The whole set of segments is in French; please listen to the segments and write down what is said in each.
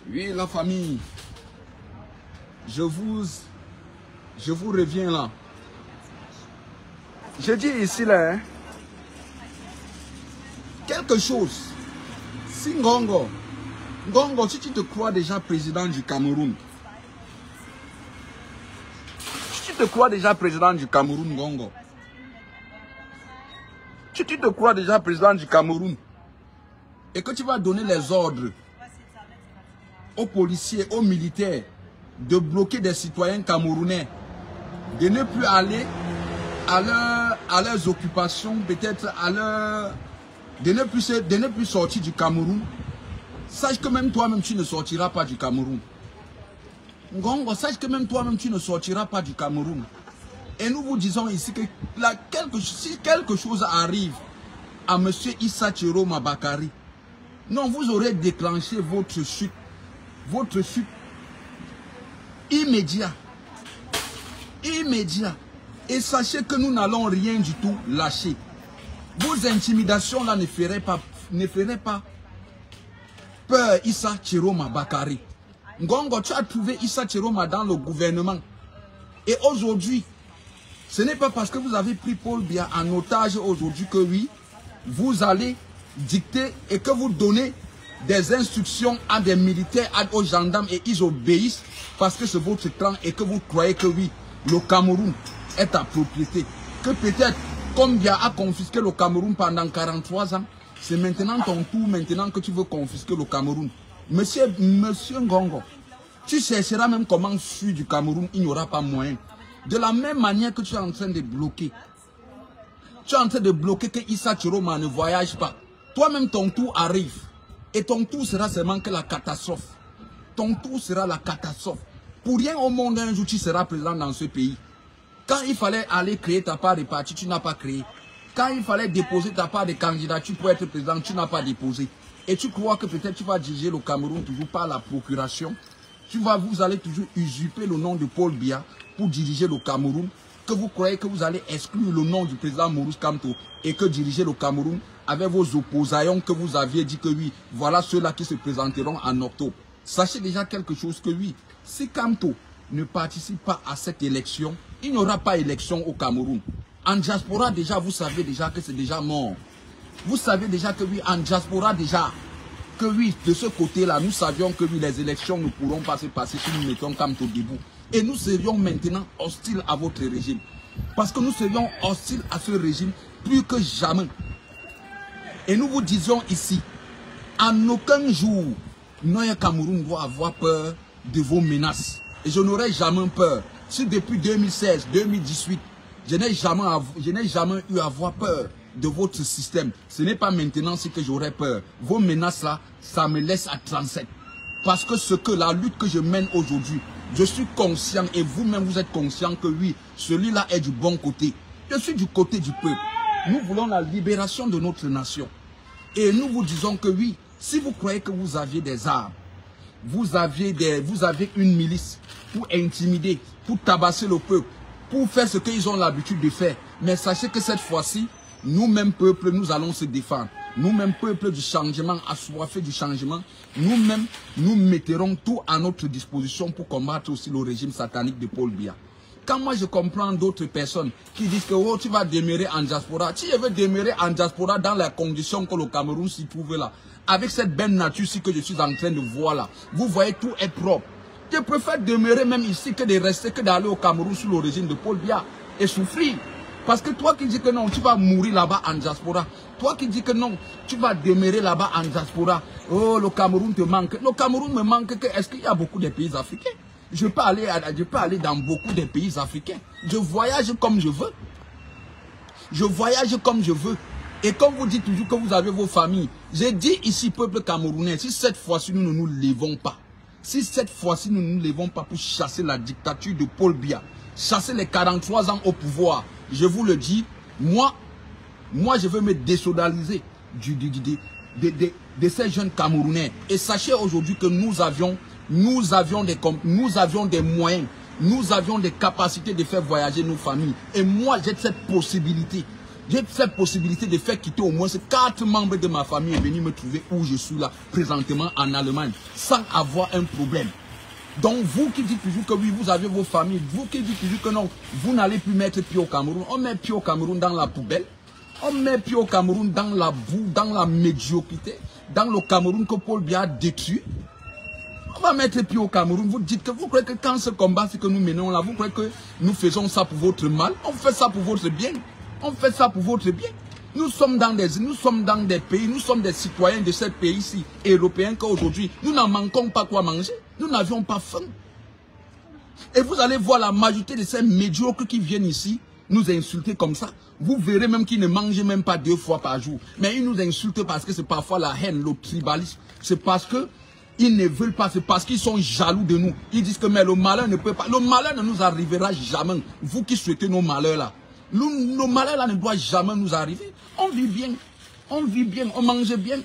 Oui, la famille, je vous reviens là. Je dis ici là, hein, quelque chose. Si Ngongo, si tu te crois déjà président du Cameroun, si tu te crois déjà président du Cameroun, Ngongo, si tu te crois déjà président du Cameroun, et que tu vas donner les ordres aux policiers, aux militaires, de bloquer des citoyens camerounais, de ne plus aller à leurs occupations, peut-être de ne plus sortir du Cameroun, sache que même toi-même tu ne sortiras pas du Cameroun. Ngongo, sache que même toi-même tu ne sortiras pas du Cameroun. Et nous vous disons ici que si quelque chose arrive à M. Issa Chiroma Bakary, non, vous aurez déclenché votre chute immédiat. Et sachez que nous n'allons rien du tout lâcher. Vos intimidations là ne feraient pas peur Issa Chiroma Bakary. Ngongo, tu as trouvé Issa Chiroma dans le gouvernement. Et aujourd'hui, ce n'est pas parce que vous avez pris Paul Biya en otage aujourd'hui que oui, vous allez dicter et que vous donnez des instructions à des militaires, aux gendarmes et ils obéissent parce que c'est votre clan et que vous croyez que oui, le Cameroun est ta propriété. Que peut-être, comme Biya a confisqué le Cameroun pendant 43 ans, c'est maintenant ton tour maintenant que tu veux confisquer le Cameroun. Monsieur Ngongo, tu chercheras même comment fuir du Cameroun, il n'y aura pas moyen. De la même manière que tu es en train de bloquer. Tu es en train de bloquer que Issa Chiroma ne voyage pas. Toi-même, ton tour arrive. Et ton tour sera seulement que la catastrophe. Ton tour sera la catastrophe. Pour rien au monde, un jour, tu seras présent dans ce pays. Quand il fallait aller créer ta part de parti, tu n'as pas créé. Quand il fallait déposer ta part de candidature pour être président, tu n'as pas déposé. Et tu crois que peut-être tu vas diriger le Cameroun toujours par la procuration. Vous allez toujours usurper le nom de Paul Biya pour diriger le Cameroun. Que vous croyez que vous allez exclure le nom du président Maurice Kamto et que diriger le Cameroun avec vos opposants que vous aviez dit que oui, voilà ceux-là qui se présenteront en octobre. Sachez déjà quelque chose que oui, si Kamto ne participe pas à cette élection, il n'y aura pas élection au Cameroun. En diaspora déjà, vous savez déjà que c'est déjà mort. Vous savez déjà que oui, en diaspora déjà, que oui, de ce côté-là, nous savions que oui, les élections ne pourront pas se passer si nous mettons Kamto debout. Et nous serions maintenant hostiles à votre régime. Parce que nous serions hostiles à ce régime plus que jamais. Et nous vous disions ici, en aucun jour, Noya Cameroun doit avoir peur de vos menaces. Et je n'aurai jamais peur. Si depuis 2016, 2018, je n'ai jamais eu à avoir peur de votre système. Ce n'est pas maintenant ce que j'aurai peur. Vos menaces là, ça me laisse à 37. Parce que la lutte que je mène aujourd'hui, je suis conscient et vous-même vous êtes conscient que oui, celui-là est du bon côté. Je suis du côté du peuple. Nous voulons la libération de notre nation. Et nous vous disons que oui, si vous croyez que vous aviez des armes, vous avez une milice pour intimider, pour tabasser le peuple, pour faire ce qu'ils ont l'habitude de faire. Mais sachez que cette fois-ci, nous-mêmes peuple, nous allons se défendre. Nous-mêmes peuple du changement, assoiffés du changement, nous-mêmes, nous mettrons tout à notre disposition pour combattre aussi le régime satanique de Paul Biya. Quand moi je comprends d'autres personnes qui disent que oh, tu vas demeurer en diaspora, si je veux demeurer en diaspora dans les conditions que le Cameroun s'y trouve là, avec cette belle nature-ci que je suis en train de voir là, vous voyez tout est propre. Je préfère demeurer même ici que de rester, que d'aller au Cameroun sous le régime de Paul Biya et souffrir. Parce que toi qui dis que non, tu vas mourir là-bas en diaspora. Toi qui dis que non, tu vas demeurer là-bas en diaspora. Oh, le Cameroun te manque. Le Cameroun me manque. Est-ce qu'il y a beaucoup de pays africains? Je peux aller dans beaucoup de pays africains. Je voyage comme je veux. Je voyage comme je veux. Et comme vous dites toujours que vous avez vos familles, j'ai dit ici, peuple camerounais, si cette fois-ci nous ne nous levons pas, si cette fois-ci nous ne nous levons pas pour chasser la dictature de Paul Biya, chasser les 43 ans au pouvoir, je vous le dis, moi je veux me désolidariser de ces jeunes Camerounais. Et sachez aujourd'hui que nous avions des moyens, nous avions des capacités de faire voyager nos familles. Et moi j'ai cette possibilité. J'ai cette possibilité de faire quitter au moins 4 membres de ma famille et venir me trouver où je suis là, présentement en Allemagne, sans avoir un problème. Donc vous qui dites toujours que oui, vous avez vos familles, vous qui dites toujours que non, vous n'allez plus mettre pied au Cameroun, on met pied au Cameroun dans la poubelle, on met pied au Cameroun dans la boue, dans la médiocrité, dans le Cameroun que Paul Biya a détruit. On va mettre pied au Cameroun, vous dites que vous croyez que quand ce combat que nous menons là, vous croyez que nous faisons ça pour votre mal, on fait ça pour votre bien. On fait ça pour votre bien. Nous sommes dans des pays, nous sommes des citoyens de ce pays-ci, européens, qu'aujourd'hui, nous n'en manquons pas quoi manger. Nous n'avions pas faim. Et vous allez voir la majorité de ces médiocres qui viennent ici nous insulter comme ça. Vous verrez même qu'ils ne mangent même pas 2 fois par jour. Mais ils nous insultent parce que c'est parfois la haine, le tribalisme. C'est parce que ils ne veulent pas, c'est parce qu'ils sont jaloux de nous. Ils disent que mais le malheur ne peut pas. Le malheur ne nous arrivera jamais. Vous qui souhaitez nos malheurs là. Nos malheurs là ne doivent jamais nous arriver. On vit bien, on mange bien.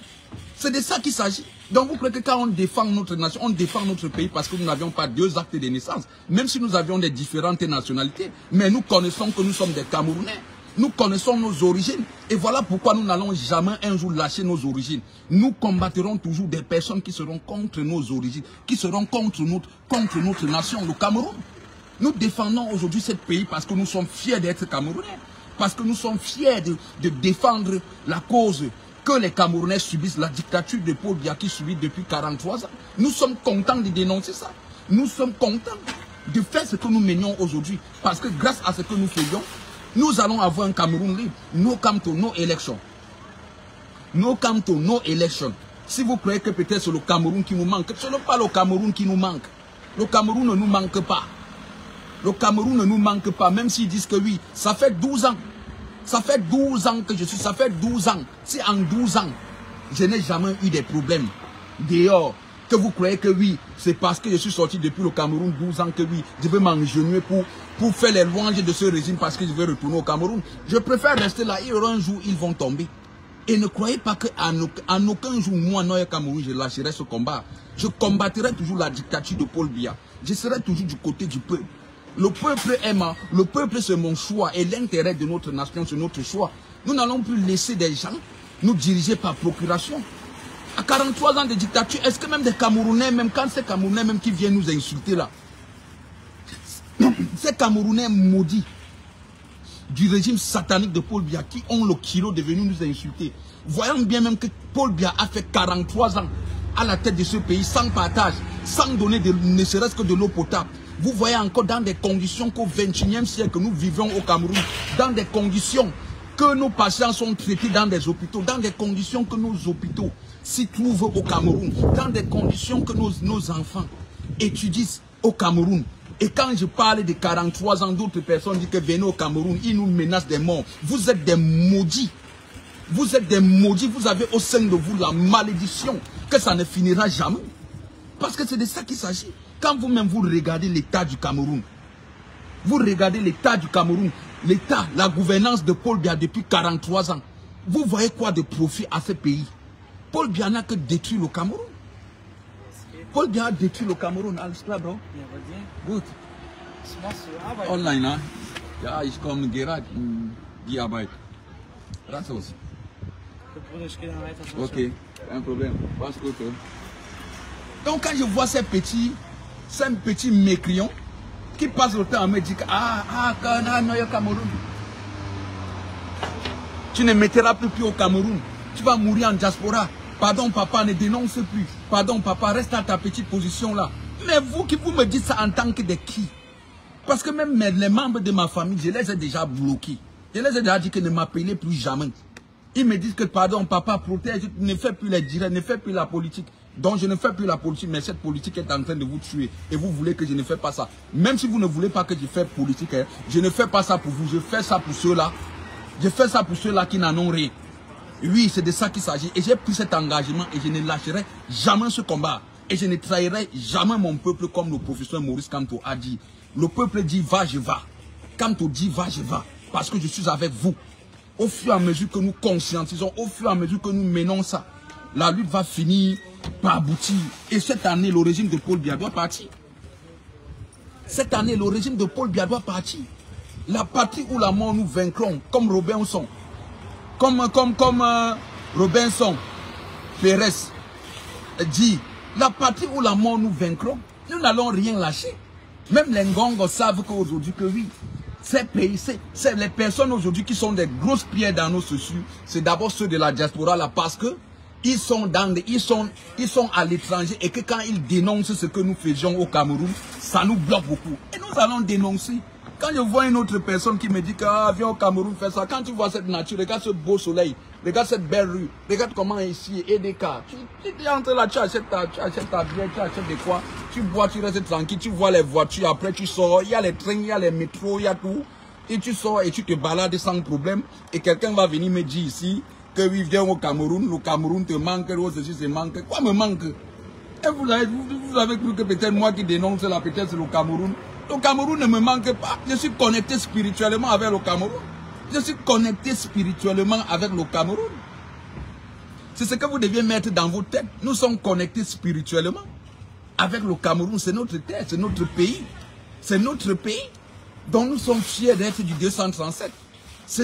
C'est de ça qu'il s'agit. Donc vous croyez que quand on défend notre nation, on défend notre pays parce que nous n'avions pas 2 actes de naissance. Même si nous avions des différentes nationalités. Mais nous connaissons que nous sommes des Camerounais. Nous connaissons nos origines. Et voilà pourquoi nous n'allons jamais un jour lâcher nos origines. Nous combattrons toujours des personnes qui seront contre nos origines. Qui seront contre notre nation, le Cameroun. Nous défendons aujourd'hui ce pays parce que nous sommes fiers d'être Camerounais. Parce que nous sommes fiers de défendre la cause que les Camerounais subissent, la dictature de Paul Biya qui subit depuis 43 ans. Nous sommes contents de dénoncer ça. Nous sommes contents de faire ce que nous menions aujourd'hui. Parce que grâce à ce que nous faisions, nous allons avoir un Cameroun libre. No come to no election. No come to no election. Si vous croyez que peut-être c'est le Cameroun qui nous manque, ce n'est pas le Cameroun qui nous manque. Le Cameroun ne nous manque pas. Le Cameroun ne nous manque pas, même s'ils disent que oui, ça fait 12 ans. Ça fait 12 ans que je suis, ça fait 12 ans. Si en 12 ans, je n'ai jamais eu des problèmes dehors, que vous croyez que oui, c'est parce que je suis sorti depuis le Cameroun 12 ans que oui, je vais m'engenouiller pour faire les louanges de ce régime parce que je vais retourner au Cameroun. Je préfère rester là, il y aura un jour, ils vont tomber. Et ne croyez pas qu'en aucun jour, moi, Noël Cameroun, je lâcherai ce combat. Je combattrai toujours la dictature de Paul Biya. Je serai toujours du côté du peuple. Le peuple aime, le peuple c'est mon choix et l'intérêt de notre nation c'est notre choix. Nous n'allons plus laisser des gens nous diriger par procuration. À 43 ans de dictature, est-ce que même des Camerounais, même quand c'est Camerounais même qui viennent nous insulter là, ces Camerounais maudits du régime satanique de Paul Biya qui ont le kilo de venir nous insulter, voyons bien même que Paul Biya a fait 43 ans à la tête de ce pays sans partage, sans donner ne serait-ce que de l'eau potable. Vous voyez encore dans des conditions qu'au XXIe siècle nous vivons au Cameroun, dans des conditions que nos patients sont traités dans des hôpitaux, dans des conditions que nos hôpitaux s'y trouvent au Cameroun, dans des conditions que nos enfants étudient au Cameroun. Et quand je parle de 43 ans, d'autres personnes disent que venez au Cameroun, ils nous menacent des morts. Vous êtes des maudits. Vous êtes des maudits, vous avez au sein de vous la malédiction que ça ne finira jamais. Parce que c'est de ça qu'il s'agit. Quand vous-même vous regardez l'état du Cameroun, vous regardez l'état du Cameroun, l'état, la gouvernance de Paul Biya depuis 43 ans, vous voyez quoi de profit à ce pays? Paul Biya n'a que détruit le Cameroun. Paul Biya a détruit le Cameroun. Alles klar, bro? Ja, bei dir? Gut. Was machst du? Arbeit? Online, ne? Ja, ich komme gerade in die Arbeit. Ratzos. Bruder, ich gehe dann weiter. Ok, un problème. Passe gut. Donc quand je vois ces petits mécréants qui passent le temps à me dire Cameroun. Tu ne mettras plus pied au Cameroun. Tu vas mourir en diaspora. Pardon papa, ne dénonce plus. Pardon papa, reste à ta petite position là. Mais vous me dites ça en tant que de qui? Parce que même les membres de ma famille, je les ai déjà bloqués. Je les ai déjà dit que ne m'appelez plus jamais. Ils me disent que pardon papa, protège, ne fais plus les directs, ne fais plus la politique. Donc je ne fais plus la politique, mais cette politique est en train de vous tuer. Et vous voulez que je ne fais pas ça. Même si vous ne voulez pas que je fasse politique, je ne fais pas ça pour vous, je fais ça pour ceux-là. Je fais ça pour ceux-là qui n'en ont rien. Oui, c'est de ça qu'il s'agit. Et j'ai pris cet engagement et je ne lâcherai jamais ce combat. Et je ne trahirai jamais mon peuple comme le professeur Maurice Kamto a dit. Le peuple dit va, je vais. Kamto dit va, je vais. Parce que je suis avec vous. Au fur et à mesure que nous conscientisons, au fur et à mesure que nous menons ça, la lutte va finir par aboutir. Et cette année, le régime de Paul Biya doit partir. Cette année, le régime de Paul Biya doit partir. La patrie ou la mort nous vaincrons, comme Robinson. comme Robinson Pérez dit, la patrie ou la mort nous vaincront, nous n'allons rien lâcher. Même les Ngongos savent qu'aujourd'hui que oui, ces pays, c'est les personnes aujourd'hui qui sont des grosses pierres dans nos chaussures, c'est d'abord ceux de la diaspora là, parce que ils sont à l'étranger et que quand ils dénoncent ce que nous faisions au Cameroun, ça nous bloque beaucoup. Et nous allons dénoncer. Quand je vois une autre personne qui me dit que viens au Cameroun faire ça, quand tu vois cette nature, regarde ce beau soleil, regarde cette belle rue, regarde comment ici, EDK, tu entres là, tu achètes ta bière, tu achètes des quoi, tu bois, tu restes tranquille, tu vois les voitures, après tu sors, il y a les trains, il y a les métros, il y a tout, et tu sors et tu te balades sans problème, et quelqu'un va venir me dire ici, que oui, viens au Cameroun, le Cameroun te manque, ceci se manque, quoi me manque? Et vous avez cru que peut-être moi qui dénonce là, peut-être c'est le Cameroun. Le Cameroun ne me manque pas. Je suis connecté spirituellement avec le Cameroun. Je suis connecté spirituellement avec le Cameroun. C'est ce que vous deviez mettre dans vos têtes. Nous sommes connectés spirituellement avec le Cameroun. C'est notre terre, c'est notre pays. C'est notre pays. Donc nous sommes fiers d'être du 237.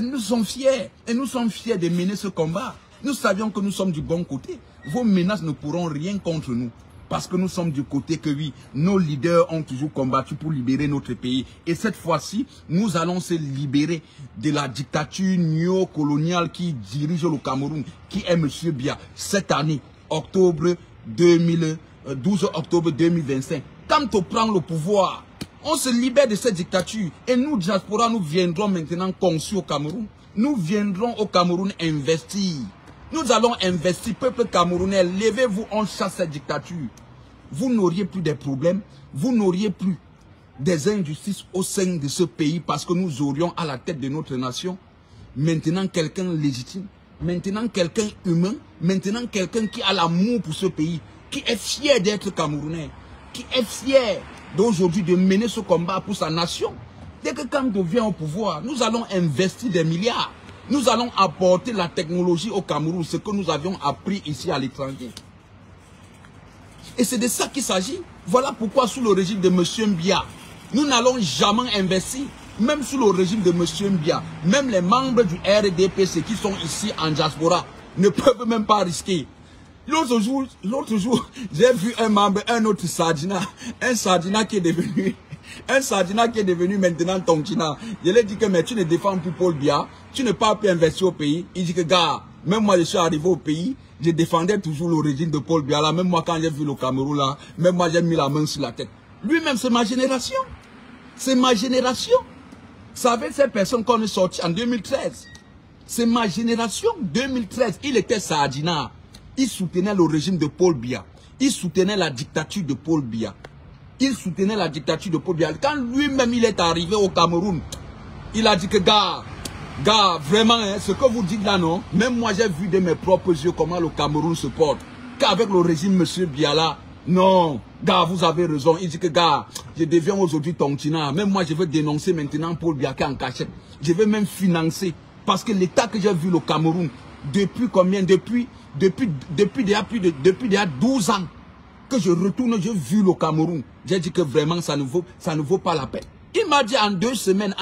Nous sommes fiers. Et nous sommes fiers de mener ce combat. Nous savions que nous sommes du bon côté. Vos menaces ne pourront rien contre nous. Parce que nous sommes du côté que oui, nos leaders ont toujours combattu pour libérer notre pays. Et cette fois-ci, nous allons se libérer de la dictature néocoloniale qui dirige le Cameroun, qui est M. Biya. Cette année, 12 octobre 2025, quand on prend le pouvoir, on se libère de cette dictature. Et nous, diaspora, nous viendrons maintenant conçus au Cameroun. Nous viendrons au Cameroun investir. Nous allons investir, peuple camerounais, levez-vous, on chasse cette dictature. Vous n'auriez plus des problèmes, vous n'auriez plus des injustices au sein de ce pays parce que nous aurions à la tête de notre nation maintenant quelqu'un légitime, maintenant quelqu'un humain, maintenant quelqu'un qui a l'amour pour ce pays, qui est fier d'être camerounais, qui est fier d'aujourd'hui de mener ce combat pour sa nation. Dès que quand on vient au pouvoir, nous allons investir des milliards. Nous allons apporter la technologie au Cameroun, ce que nous avions appris ici à l'étranger. Et c'est de ça qu'il s'agit. Voilà pourquoi sous le régime de M. Biya, nous n'allons jamais investir. Même sous le régime de M. Biya, même les membres du RDPC qui sont ici en diaspora ne peuvent même pas risquer. L'autre jour, j'ai vu un membre, un autre Sardina, un Sardina qui est devenu maintenant Tontina. Je lui ai dit que mais tu ne défends plus Paul Biya, tu n'es pas pu investir au pays. Il dit que gars, même moi je suis arrivé au pays, je défendais toujours le régime de Paul Biya là. Même moi quand j'ai vu le Cameroun là, même moi j'ai mis la main sur la tête. Lui-même c'est ma génération. C'est ma génération. Vous savez ces personnes qu'on est sorties en 2013. C'est ma génération 2013. Il était Sardina. Il soutenait le régime de Paul Biya. Il soutenait la dictature de Paul Biya. Il soutenait la dictature de Paul Biya. Quand lui-même il est arrivé au Cameroun, il a dit que gars, vraiment, hein, ce que vous dites là, non, même moi j'ai vu de mes propres yeux comment le Cameroun se porte. Qu'avec le régime M. Biya là, non, gars, vous avez raison. Il dit que gars, je deviens aujourd'hui Tontina. Même moi je veux dénoncer maintenant Paul Biya qui est en cachette. Je veux même financer. Parce que l'état que j'ai vu le Cameroun, depuis combien, depuis déjà 12 ans que je retourne, j'ai vu le Cameroun. J'ai dit que vraiment ça ne vaut pas la peine. Il m'a dit en 2 semaines,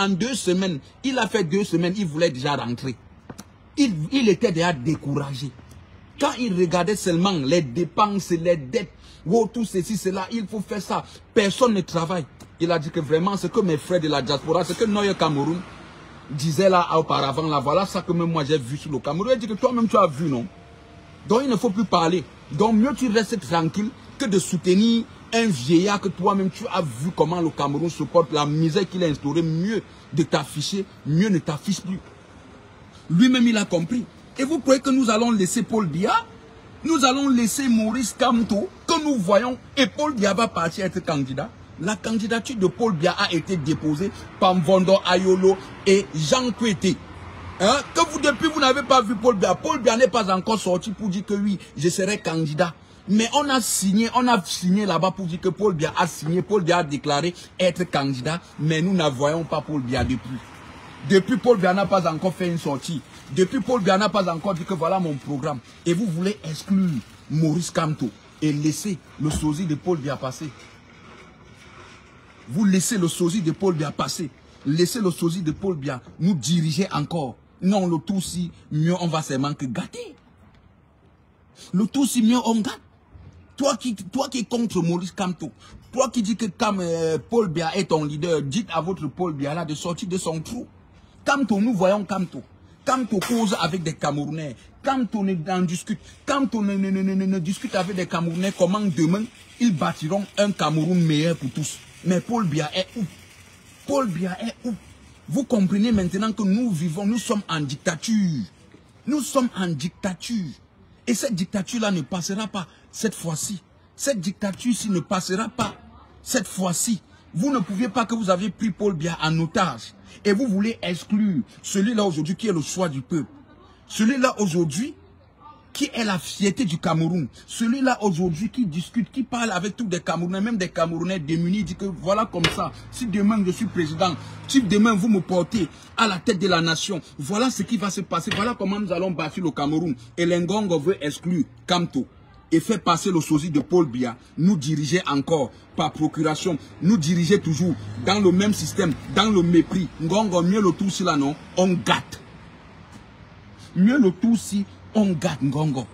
il a fait 2 semaines, il voulait déjà rentrer. Il était déjà découragé. Quand il regardait seulement les dépenses, les dettes, oh, tout ceci, cela, il faut faire ça. Personne ne travaille. Il a dit que vraiment ce que mes frères de la diaspora, ce que Noye Cameroun disait là auparavant, là, voilà ça que même moi j'ai vu sur le Cameroun. Il dit que toi-même tu as vu, non? Donc il ne faut plus parler. Donc mieux tu restes tranquille que de soutenir un vieillard que toi-même tu as vu comment le Cameroun se porte, la misère qu'il a instaurée, mieux de t'afficher, mieux ne t'affiche plus. Lui-même il a compris. Et vous croyez que nous allons laisser Paul Biya? Nous allons laisser Maurice Kamto, que nous voyons, et Paul Biya va partir être candidat. La candidature de Paul Biya a été déposée par Mvondo Ayolo et Jean Kouete. Hein? Que vous, depuis, vous n'avez pas vu Paul Biya. Paul Biya n'est pas encore sorti pour dire que oui, je serai candidat. Mais on a signé là-bas pour dire que Paul Biya a signé, Paul Biya a déclaré être candidat, mais nous ne voyons pas Paul Biya depuis. Depuis, Paul Biya n'a pas encore fait une sortie. Depuis, Paul Biya n'a pas encore dit que voilà mon programme. Et vous voulez exclure Maurice Kamto et laisser le sosie de Paul Biya passer. Vous laissez le sosie de Paul Biya passer. Laissez le sosie de Paul Biya nous diriger encore. Non, le Tutsi, mieux on va seulement que gâter. Le Tutsi, mieux on gâte. Toi qui es contre Maurice Kamto, toi qui dis que comme Paul Biya est ton leader, dites à votre Paul Biya là de sortir de son trou. Kamto, nous voyons Kamto. Kamto cause avec des Camerounais. Kamto en discute. Kamto ne discute avec des Camerounais comment demain ils bâtiront un Cameroun meilleur pour tous. Mais Paul Biya est où? Paul Biya est où? Vous comprenez maintenant que nous vivons, nous sommes en dictature. Nous sommes en dictature. Et cette dictature-là ne passera pas cette fois-ci. Cette dictature-ci ne passera pas cette fois-ci. Vous ne pouviez pas que vous avez pris Paul Biya en otage. Et vous voulez exclure celui-là aujourd'hui qui est le choix du peuple. Celui-là aujourd'hui qui est la fierté du Cameroun. Celui-là aujourd'hui qui discute, qui parle avec tous des Camerounais, même des Camerounais démunis, dit que voilà comme ça. Si demain je suis président, si demain vous me portez à la tête de la nation, voilà ce qui va se passer. Voilà comment nous allons bâtir le Cameroun. Et l'Ngongo veut exclure Kamto et fait passer le sosie de Paul Biya, nous diriger encore par procuration, nous diriger toujours dans le même système, dans le mépris. Ngongo, mieux le tout si là non, on gâte. Mieux le tout si on gâte Ngongo.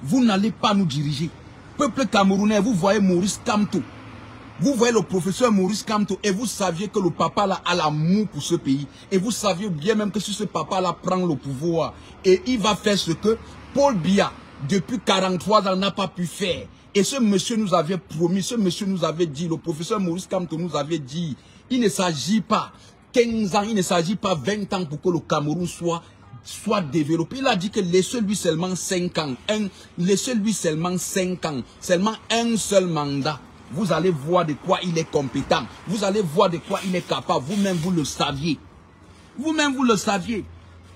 Vous n'allez pas nous diriger. Peuple camerounais, vous voyez Maurice Kamto. Vous voyez le professeur Maurice Kamto et vous saviez que le papa là a l'amour pour ce pays. Et vous saviez bien même que si ce papa là prend le pouvoir et il va faire ce que Paul Biya, depuis 43 ans, n'a pas pu faire. Et ce monsieur nous avait promis, ce monsieur nous avait dit, le professeur Maurice Kamto nous avait dit, il ne s'agit pas 15 ans, il ne s'agit pas 20 ans pour que le Cameroun soit développé. Il a dit que laissez-lui seulement 5 ans. Laissez-lui seulement 5 ans. Seulement un seul mandat. Vous allez voir de quoi il est compétent. Vous allez voir de quoi il est capable. Vous-même, vous le saviez. Vous-même, vous le saviez.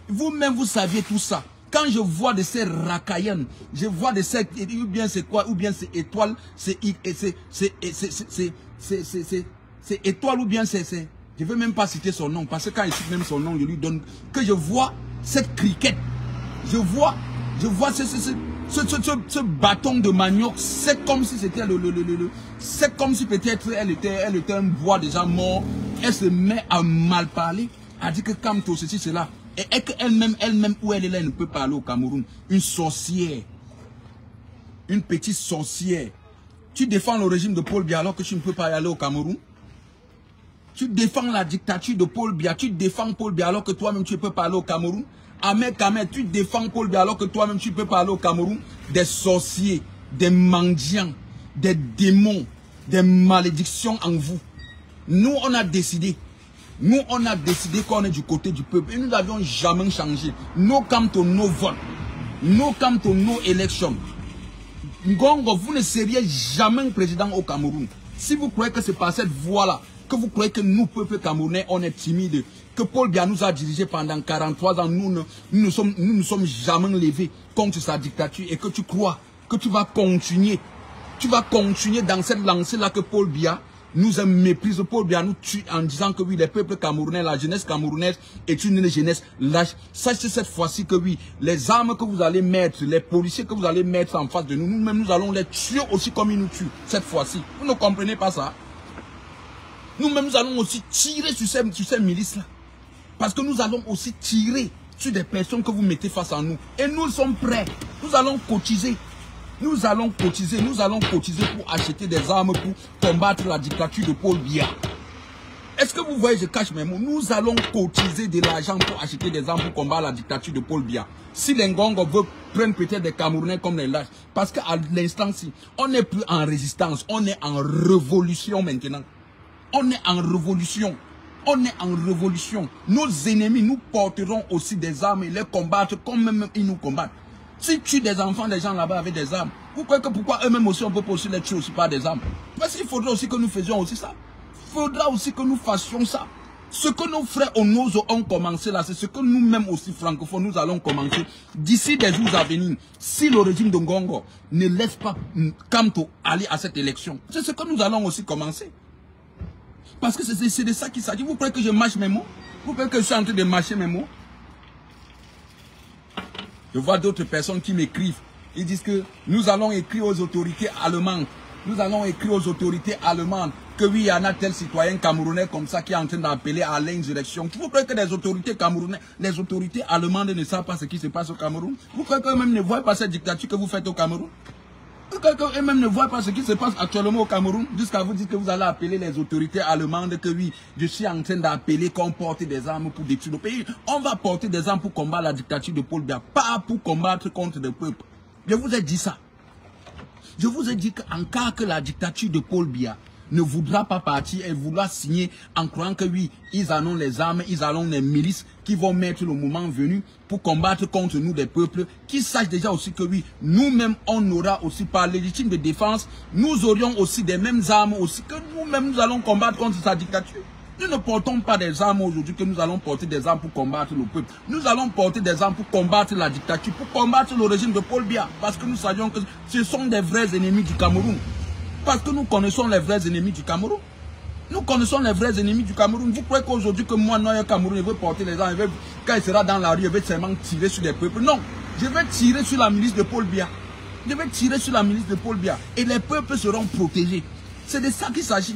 Vous-même, vous saviez tout ça. Quand je vois de ces racailles, je vois de ces, ou bien c'est quoi, ou bien c'est étoile, c'est étoile, ou bien c'est, je ne veux même pas citer son nom, parce que quand il cite même son nom, je lui donne, que je vois cette criquette, je vois ce bâton de manioc, c'est comme si c'était c'est comme si peut-être elle était un bois déjà mort, elle se met à mal parler, à dire que Kamto, ceci, cela. Et qu'elle-même, où elle est là, elle ne peut parler au Cameroun. Une sorcière. Une petite sorcière. Tu défends le régime de Paul Biya alors que tu ne peux pas y aller au Cameroun. Tu défends la dictature de Paul Biya. Tu défends Paul Biya alors que toi-même tu peux parler au Cameroun. Ahmed Ahmed, tu défends Paul Biya alors que toi-même tu peux parler au Cameroun. Des sorciers, des mendiants, des démons, des malédictions en vous. Nous, on a décidé. Nous, on a décidé qu'on est du côté du peuple et nous n'avions jamais changé. Nos Kamto, nos votes, nos Kamto, nos élections. Ngongo, vous ne seriez jamais président au Cameroun. Si vous croyez que c'est par cette voie-là, que vous croyez que nous, peuple camerounais, on est timide, que Paul Biya nous a dirigé pendant 43 ans, nous ne sommes jamais levés contre sa dictature et que tu crois que tu vas continuer dans cette lancée-là que Paul Biya nous méprise. Paul Biya nous tue en disant que oui, les peuples camerounais, la jeunesse camerounaise est une jeunesse lâche. Sachez cette fois-ci que oui, les armes que vous allez mettre, les policiers que vous allez mettre en face de nous, nous-mêmes nous allons les tuer aussi comme ils nous tuent cette fois-ci. Vous ne comprenez pas ça? Nous-mêmes nous allons aussi tirer sur ces milices-là. Parce que nous allons aussi tirer sur des personnes que vous mettez face à nous. Et nous sommes prêts. Nous allons cotiser. Nous allons cotiser pour acheter des armes pour combattre la dictature de Paul Biya. Est-ce que vous voyez, je cache mes mots? Nous allons cotiser de l'argent pour acheter des armes pour combattre la dictature de Paul Biya. Si les Ngongo veulent prendre peut-être des Camerounais comme les lâches, parce qu'à l'instant-ci, on n'est plus en résistance, on est en révolution maintenant. On est en révolution. On est en révolution. Nos ennemis, nous porterons aussi des armes et les combattre comme même ils nous combattent. Si tu tues des enfants, des gens là-bas avec des armes, vous croyez que pourquoi eux-mêmes aussi on peut aussi les tuer aussi par des armes? Parce qu'il faudra aussi que nous faisions aussi ça. Il faudra aussi que nous fassions ça. Ce que nos frères Onozo ont commencé là, c'est ce que nous-mêmes aussi francophones, nous allons commencer d'ici des jours à venir. Si le régime de Ngongo ne laisse pas Kamto aller à cette élection, c'est ce que nous allons aussi commencer. Parce que c'est de ça qu'il s'agit. Vous croyez que je mâche mes mots? Vous croyez que je suis en train de mâcher mes mots? Je vois d'autres personnes qui m'écrivent. Ils disent que nous allons écrire aux autorités allemandes. Nous allons écrire aux autorités allemandes que oui, il y en a tel citoyen camerounais comme ça qui est en train d'appeler à l'insurrection. Vous croyez que les autorités camerounaises, les autorités allemandes ne savent pas ce qui se passe au Cameroun? Vous croyez qu'eux-mêmes ne voient pas cette dictature que vous faites au Cameroun? Vous croyez qu'eux-mêmes ne voient pas ce qui se passe actuellement au Cameroun? Jusqu'à vous dire que vous allez appeler les autorités allemandes que oui, je suis en train d'appeler qu'on porte des armes pour détruire le pays. On va porter des armes pour combattre la dictature de Paul Biya, pas pour combattre contre le peuple. Je vous ai dit ça. Je vous ai dit qu'en cas que la dictature de Paul Biya ne voudra pas partir et vouloir signer en croyant que oui, ils en ont les armes, ils en ont les milices qui vont mettre le moment venu pour combattre contre nous des peuples, qui sachent déjà aussi que oui, nous-mêmes on aura aussi par légitime de défense, nous aurions aussi des mêmes armes aussi que nous-mêmes nous allons combattre contre sa dictature. Nous ne portons pas des armes aujourd'hui que nous allons porter des armes pour combattre le peuple. Nous allons porter des armes pour combattre la dictature, pour combattre le régime de Paul Biya. Parce que nous savions que ce sont des vrais ennemis du Cameroun. Parce que nous connaissons les vrais ennemis du Cameroun. Nous connaissons les vrais ennemis du Cameroun. Vous croyez qu'aujourd'hui que moi, Noël Cameroun, je vais porter les armes, quand il sera dans la rue, je vais seulement tirer sur les peuples. Non, je vais tirer sur la milice de Paul Biya. Je vais tirer sur la milice de Paul Biya. Et les peuples seront protégés. C'est de ça qu'il s'agit.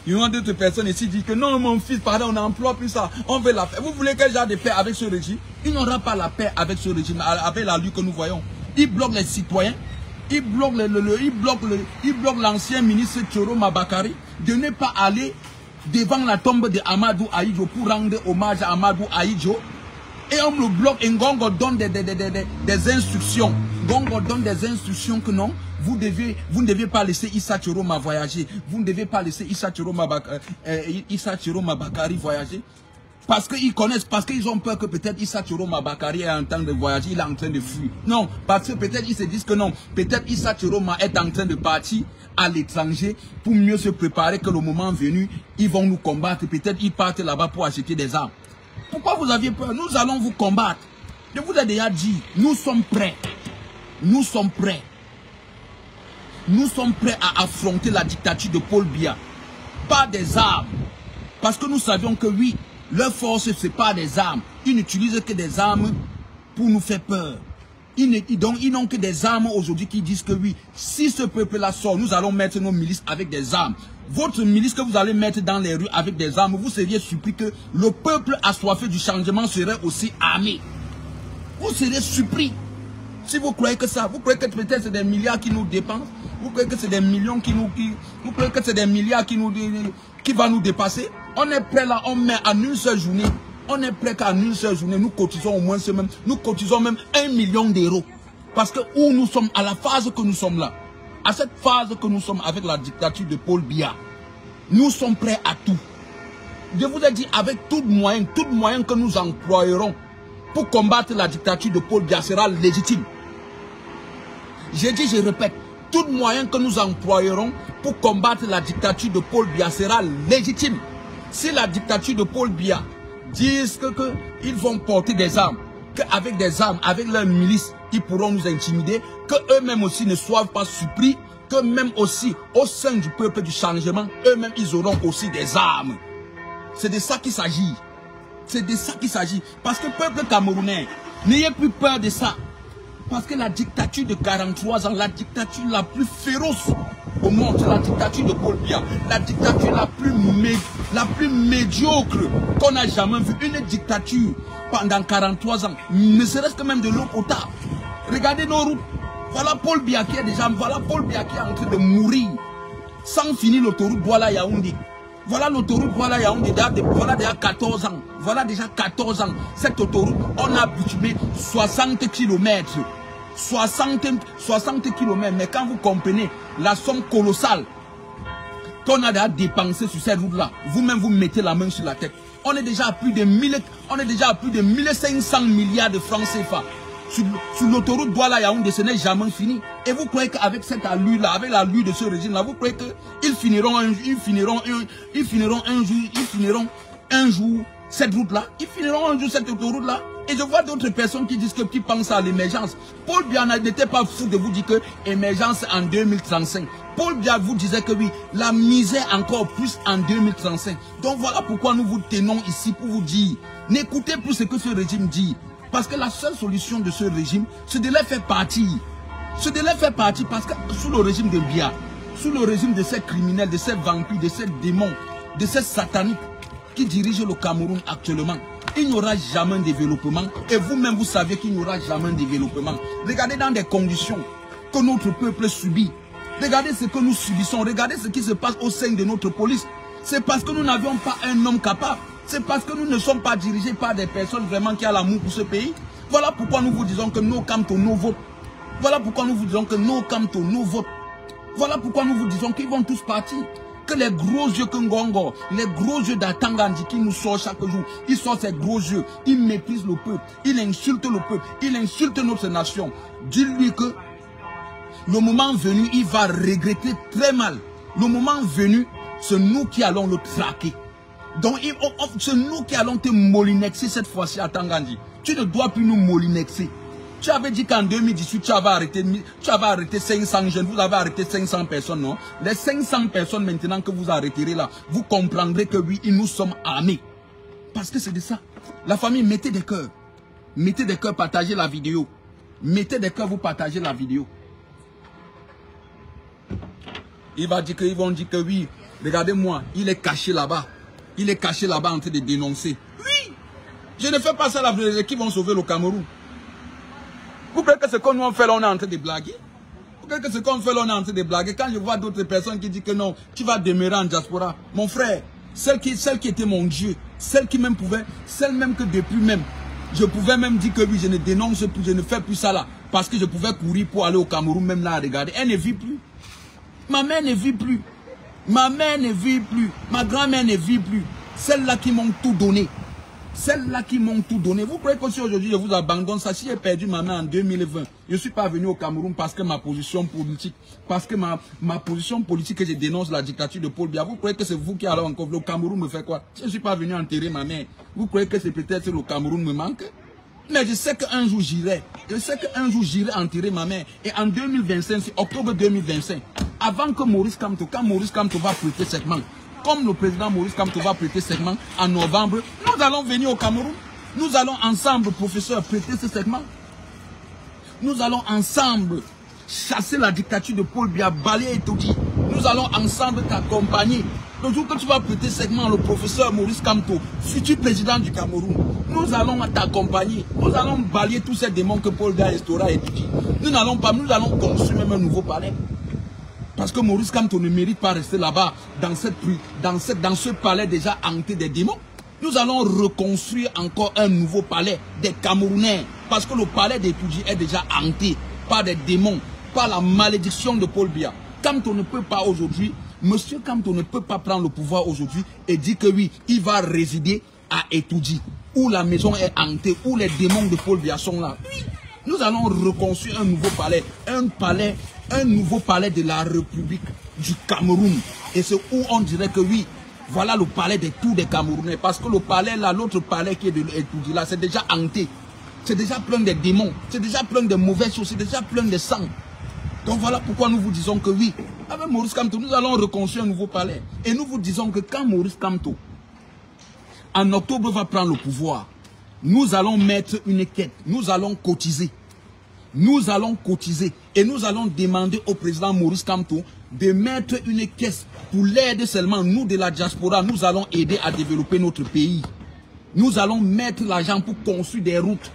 Il y a d'autres personnes ici qui disent que non, mon fils, pardon, on n'emploie plus ça. On veut la paix. Vous voulez quel genre de paix avec ce régime? Il n'y aura pas la paix avec ce régime, avec la lutte que nous voyons. Il bloque les citoyens. Il bloque l'ancien ministre Tchoroma Bakari de ne pas aller devant la tombe de Amadou Ahidjo pour rendre hommage à Amadou Ahidjo. Et on le bloque et Ngongo donne des instructions. Ngongo donne des instructions que non, vous ne devez pas laisser Issa Tchoroma voyager. Vous ne devez pas laisser Issa Tchoroma Bakari voyager. Parce qu'ils connaissent, parce qu'ils ont peur que peut-être Issa Tchoroma Bakari est en train de voyager, il est en train de fuir. Non, parce que peut-être ils se disent que non, peut-être Issa Tchoroma est en train de partir à l'étranger pour mieux se préparer que le moment venu, ils vont nous combattre. Peut-être ils partent là-bas pour acheter des armes. Pourquoi vous aviez peur? Nous allons vous combattre. Je vous ai déjà dit, nous sommes prêts. Nous sommes prêts. Nous sommes prêts à affronter la dictature de Paul Biya. Pas des armes. Parce que nous savions que oui, leur force, ce n'est pas des armes. Ils n'utilisent que des armes pour nous faire peur. Ils n'ont que des armes aujourd'hui qui disent que oui, si ce peuple-là sort, nous allons mettre nos milices avec des armes. Votre milice que vous allez mettre dans les rues avec des armes, vous seriez surpris que le peuple assoiffé du changement serait aussi armé. Vous serez surpris. Si vous croyez que ça, vous croyez que peut-être c'est des milliards qui nous dépensent, vous croyez que c'est des millions vous croyez que c'est des milliards qui va nous dépasser. On est prêt là, on met en une seule journée. On est prêt qu'en une seule journée, nous cotisons au moins nous cotisons même 1 million d'euros. Parce que où nous sommes, à la phase que nous sommes là, à cette phase que nous sommes avec la dictature de Paul Biya, nous sommes prêts à tout. Je vous ai dit, avec tout moyen que nous employerons pour combattre la dictature de Paul Biya sera légitime. J'ai dit, je répète, tout moyen que nous employerons pour combattre la dictature de Paul Biya sera légitime. Si la dictature de Paul Biya disent qu'ils vont porter des armes, qu'avec des armes, avec leurs milices, ils pourront nous intimider, qu'eux-mêmes aussi ne soient pas surpris, que même aussi au sein du peuple du changement, eux-mêmes ils auront aussi des armes. C'est de ça qu'il s'agit. C'est de ça qu'il s'agit. Parce que peuple camerounais, n'ayez plus peur de ça. Parce que la dictature de 43 ans, la dictature la plus féroce au monde, c'est la dictature de Paul Biya. La dictature la plus médiocre qu'on a jamais vue. Une dictature pendant 43 ans, ne serait-ce que même de l'eau potable. Regardez nos routes. Voilà Paul Biya qui est déjà, voilà Paul Biya qui est en train de mourir. Sans finir l'autoroute Douala-Yaoundé. Voilà l'autoroute Douala-Yaoundé, voilà déjà 14 ans. Voilà déjà 14 ans. Cette autoroute, on a bitumé 60 km. 60 km. Mais quand vous comprenez la somme colossale qu'on a déjà dépensée sur cette route-là, vous-même vous mettez la main sur la tête. On est déjà à plus de 1500 milliards de francs CFA. Sur l'autoroute Douala-Yaoundé, ce n'est jamais fini. Et vous croyez qu'avec cette allure-là, avec l'allure de ce régime-là, vous croyez qu'ils finiront un jour cette route-là? Ils finiront un jour cette autoroute-là? Et je vois d'autres personnes qui disent qui pensent à l'émergence. Paul Biya n'était pas fou de vous dire que émergence en 2035. Paul Biya vous disait que oui, la misère encore plus en 2035. Donc voilà pourquoi nous vous tenons ici pour vous dire, n'écoutez plus ce que ce régime dit. Parce que la seule solution de ce régime, c'est de les faire partir. C'est de les faire partir parce que sous le régime de Biya, sous le régime de ces criminels, de ces vampires, de ces démons, de ces sataniques qui dirigent le Cameroun actuellement, il n'y aura jamais de développement. Et vous-même, vous savez qu'il n'y aura jamais de développement. Regardez dans des conditions que notre peuple subit. Regardez ce que nous subissons. Regardez ce qui se passe au sein de notre police. C'est parce que nous n'avions pas un homme capable. C'est parce que nous ne sommes pas dirigés par des personnes vraiment qui ont l'amour pour ce pays. Voilà pourquoi nous vous disons que nos Kamto, nos votes. Voilà pourquoi nous vous disons que nos Kamto, nos votes. Voilà pourquoi nous vous disons qu'ils vont tous partir. Que les gros yeux que Ngongo, les gros yeux d'Atangandi qui nous sortent chaque jour, ils sortent ces gros yeux, ils méprisent le peuple, ils insultent le peuple, ils insultent notre nation. Dis-lui que le moment venu, il va regretter très mal. Le moment venu, c'est nous qui allons le traquer. Donc, c'est nous qui allons te molinexer cette fois-ci à Tangandi. Tu ne dois plus nous molinexer. Tu avais dit qu'en 2018, tu avais arrêté 500 jeunes, vous avez arrêté 500 personnes, non? Les 500 personnes maintenant que vous arrêterez là, vous comprendrez que oui, nous sommes armés. Parce que c'est de ça. La famille, mettez des cœurs. Mettez des cœurs, partagez la vidéo. Mettez des cœurs, vous partagez la vidéo. Il va dire qu'ils vont dire que oui, regardez-moi, il est caché là-bas. Il est caché là-bas en train de dénoncer. Oui, je ne fais pas ça là, qui vont sauver le Cameroun. Vous croyez que ce qu'on nous fait là, on est en train de blaguer? Vous croyez que ce qu'on fait là, on est en train de blaguer? Quand je vois d'autres personnes qui disent que non, tu vas demeurer en diaspora. Mon frère, celle qui était mon Dieu, celle qui même pouvait, celle même que depuis même, je pouvais même dire que oui, je ne dénonce plus, je ne fais plus ça là. Parce que je pouvais courir pour aller au Cameroun, même là à regarder. Elle ne vit plus. Ma mère ne vit plus. Ma mère ne vit plus. Ma grand-mère ne vit plus. Celles-là qui m'ont tout donné. Celles-là qui m'ont tout donné. Vous croyez que si aujourd'hui je vous abandonne ça, si j'ai perdu ma mère en 2020, je ne suis pas venu au Cameroun parce que ma position politique, parce que ma position politique que je dénonce la dictature de Paul Biya. Vous croyez que c'est vous qui allez encore le Cameroun me fait quoi? Je ne suis pas venu enterrer ma mère. Vous croyez que c'est peut-être le Cameroun me manque? Mais je sais qu'un jour j'irai. Je sais qu'un jour j'irai enterrer ma mère. Et en 2025, c'est octobre 2025, avant que Maurice Kamto, quand Maurice Kamto va prêter serment, comme le président Maurice Kamto va prêter serment en novembre, nous allons venir au Cameroun. Nous allons ensemble, professeur, prêter ce serment. Nous allons ensemble chasser la dictature de Paul Biya, balayer et tout dit. Nous allons ensemble t'accompagner. Le jour que tu vas prêter serment, le professeur Maurice Kamto, futur président du Cameroun, nous allons t'accompagner. Nous allons balayer tous ces démons que Paul Biya instaura et tout dit. Nous n'allons pas, nous allons construire même un nouveau palais. Parce que Maurice Kamto ne mérite pas rester là-bas, dans ce palais déjà hanté des démons. Nous allons reconstruire encore un nouveau palais des Camerounais. Parce que le palais des Toudji est déjà hanté par des démons, par la malédiction de Paul Biya. Kamto ne peut pas aujourd'hui, Monsieur Kamto ne peut pas prendre le pouvoir aujourd'hui et dire que oui, il va résider à Etoudji, où la maison est hantée, où les démons de Paul Biya sont là. Oui, nous allons reconstruire un nouveau palais, un nouveau palais de la République du Cameroun. Et c'est où on dirait que oui, voilà le palais de tous les Camerounais. Parce que le palais là, l'autre palais qui est de Etoudji là, c'est déjà hanté. C'est déjà plein de démons, c'est déjà plein de mauvaises choses, c'est déjà plein de sang. Donc voilà pourquoi nous vous disons que oui, avec Maurice Kamto, nous allons reconstruire un nouveau palais. Et nous vous disons que quand Maurice Kamto, en octobre, va prendre le pouvoir, nous allons mettre une quête, nous allons cotiser. Nous allons cotiser et nous allons demander au président Maurice Kamto de mettre une caisse pour l'aide seulement. Nous de la diaspora, nous allons aider à développer notre pays. Nous allons mettre l'argent pour construire des routes.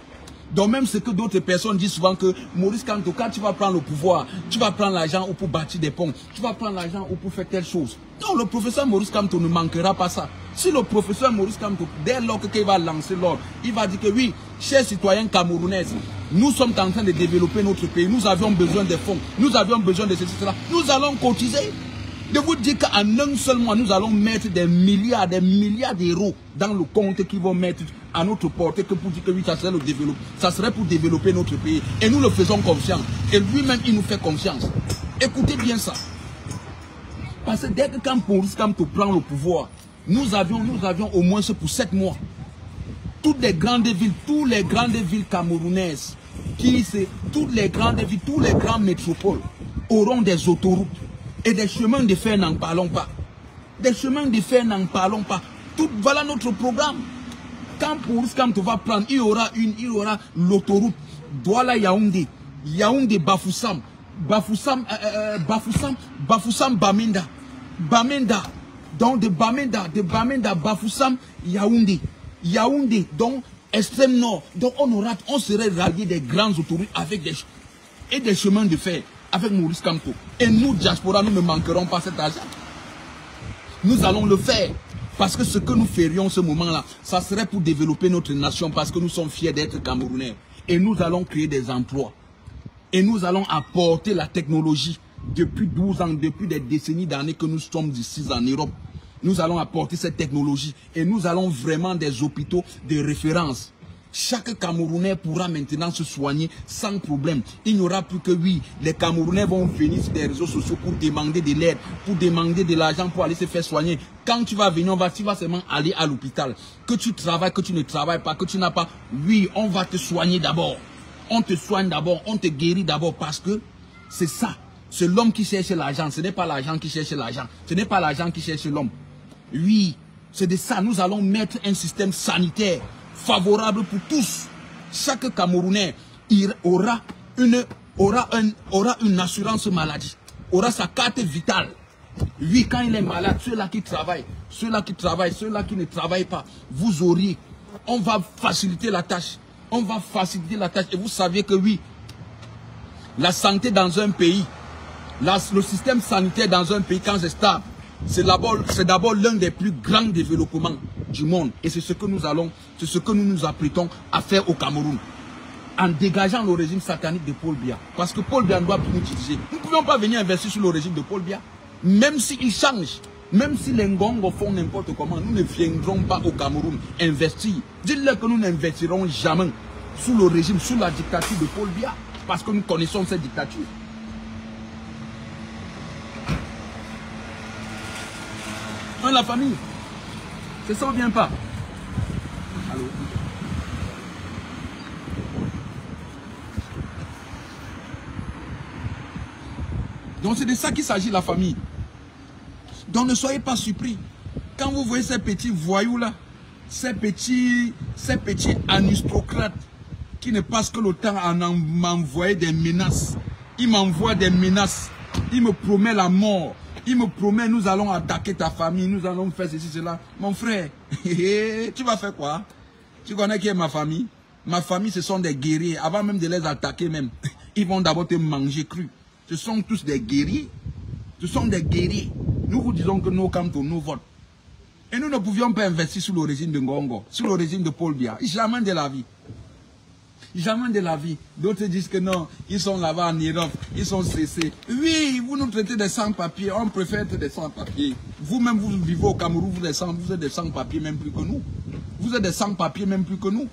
Donc même ce que d'autres personnes disent souvent que Maurice Kamto, quand tu vas prendre le pouvoir, tu vas prendre l'argent ou pour bâtir des ponts, tu vas prendre l'argent ou pour faire telle chose. Non, le professeur Maurice Kamto ne manquera pas ça. Si le professeur Maurice Kamto, dès lors qu'il va lancer l'ordre, il va dire que oui, chers citoyens camerounais, nous sommes en train de développer notre pays, nous avions besoin de fonds, nous avions besoin de ceci, cela, nous allons cotiser. De vous dire qu'en un seul mois, nous allons mettre des milliards d'euros dans le compte qu'ils vont mettre à notre portée que pour dire que oui, ça serait pour développer notre pays. Et nous le faisons confiance. Et lui-même, il nous fait confiance. Écoutez bien ça. Parce que dès que quand Maurice Kamto prend le pouvoir, nous avions au moins pour 7 mois. Toutes les grandes villes, camerounaises, toutes les grandes villes, tous les grands métropoles auront des autoroutes. Et des chemins de fer, n'en parlons pas. Des chemins de fer, n'en parlons pas. Voilà notre programme. Quand Maurice Kamto va prendre, il y aura l'autoroute Douala Yaoundé, Yaoundé Bafoussam, Bafoussam Bamenda. Bamenda. Donc de Bamenda, Bafoussam, Yaoundé. Yaoundé, donc extrême nord. Donc on serait rallié des grandes autoroutes avec des chemins de fer avec Maurice Kamto. Et nous, diaspora, nous ne manquerons pas cet argent. Nous allons le faire. Parce que ce que nous ferions ce moment-là, ça serait pour développer notre nation parce que nous sommes fiers d'être Camerounais. Et nous allons créer des emplois. Et nous allons apporter la technologie depuis 12 ans, depuis des décennies d'années que nous sommes ici en Europe. Nous allons apporter cette technologie et nous allons vraiment des hôpitaux de référence. Chaque Camerounais pourra maintenant se soigner sans problème. Il n'y aura plus que oui, les Camerounais vont venir sur les réseaux sociaux pour demander de l'aide, pour demander de l'argent pour aller se faire soigner. Quand tu vas venir, tu vas seulement aller à l'hôpital. Que tu travailles, que tu ne travailles pas, que tu n'as pas, oui, on va te soigner d'abord. On te soigne d'abord, on te guérit d'abord parce que c'est ça. C'est l'homme qui cherche l'argent, ce n'est pas l'argent qui cherche l'argent. Ce n'est pas l'argent qui cherche l'homme. Oui, c'est de ça. Nous allons mettre un système sanitaire favorable pour tous. Chaque Camerounais aura une assurance maladie, aura sa carte vitale. Oui, quand il est malade, ceux-là qui travaillent, ceux-là qui ne travaillent pas, vous aurez, on va faciliter la tâche. On va faciliter la tâche. Et vous savez que oui, la santé dans un pays, le système sanitaire dans un pays, quand c'est stable, c'est d'abord l'un des plus grands développements du monde. Et c'est ce que nous nous apprêtons à faire au Cameroun. En dégageant le régime satanique de Paul Biya. Parce que Paul Biya ne doit plus nous diriger. Nous ne pouvons pas venir investir sur le régime de Paul Biya. Même s'il change, même si les Ngongo font n'importe comment, nous ne viendrons pas au Cameroun investir. Dites-leur que nous n'investirons jamais sous le régime, sous la dictature de Paul Biya. Parce que nous connaissons cette dictature. Hein, la famille, c'est ça ou bien pas? Allô? Donc c'est de ça qu'il s'agit, la famille. Donc ne soyez pas surpris. Quand vous voyez ces petits voyous là, ces petits aristocrates qui ne passent que le temps à m'envoyer des menaces. Ils m'envoient des menaces. Ils me promettent la mort. Il me promet, nous allons attaquer ta famille, nous allons faire ceci, cela. Mon frère, tu vas faire quoi? Tu connais qui est ma famille? Ma famille, ce sont des guerriers. Avant même de les attaquer même, ils vont d'abord te manger cru. Ce sont tous des guerriers. Ce sont des guerriers. Nous vous disons que nos Kamto, nous votent. Et nous ne pouvions pas investir sous le régime de Ngongo, sous le régime de Paul Biya. Jamais de la vie. Jamais de la vie. D'autres disent que non, ils sont là-bas en Europe, ils sont cessés. Oui, vous nous traitez des sans-papiers, on préfère être des sans-papiers. Vous-même, vous vivez au Cameroun, vous êtes des sans-papiers même plus que nous. Vous êtes des sans-papiers même plus que nous.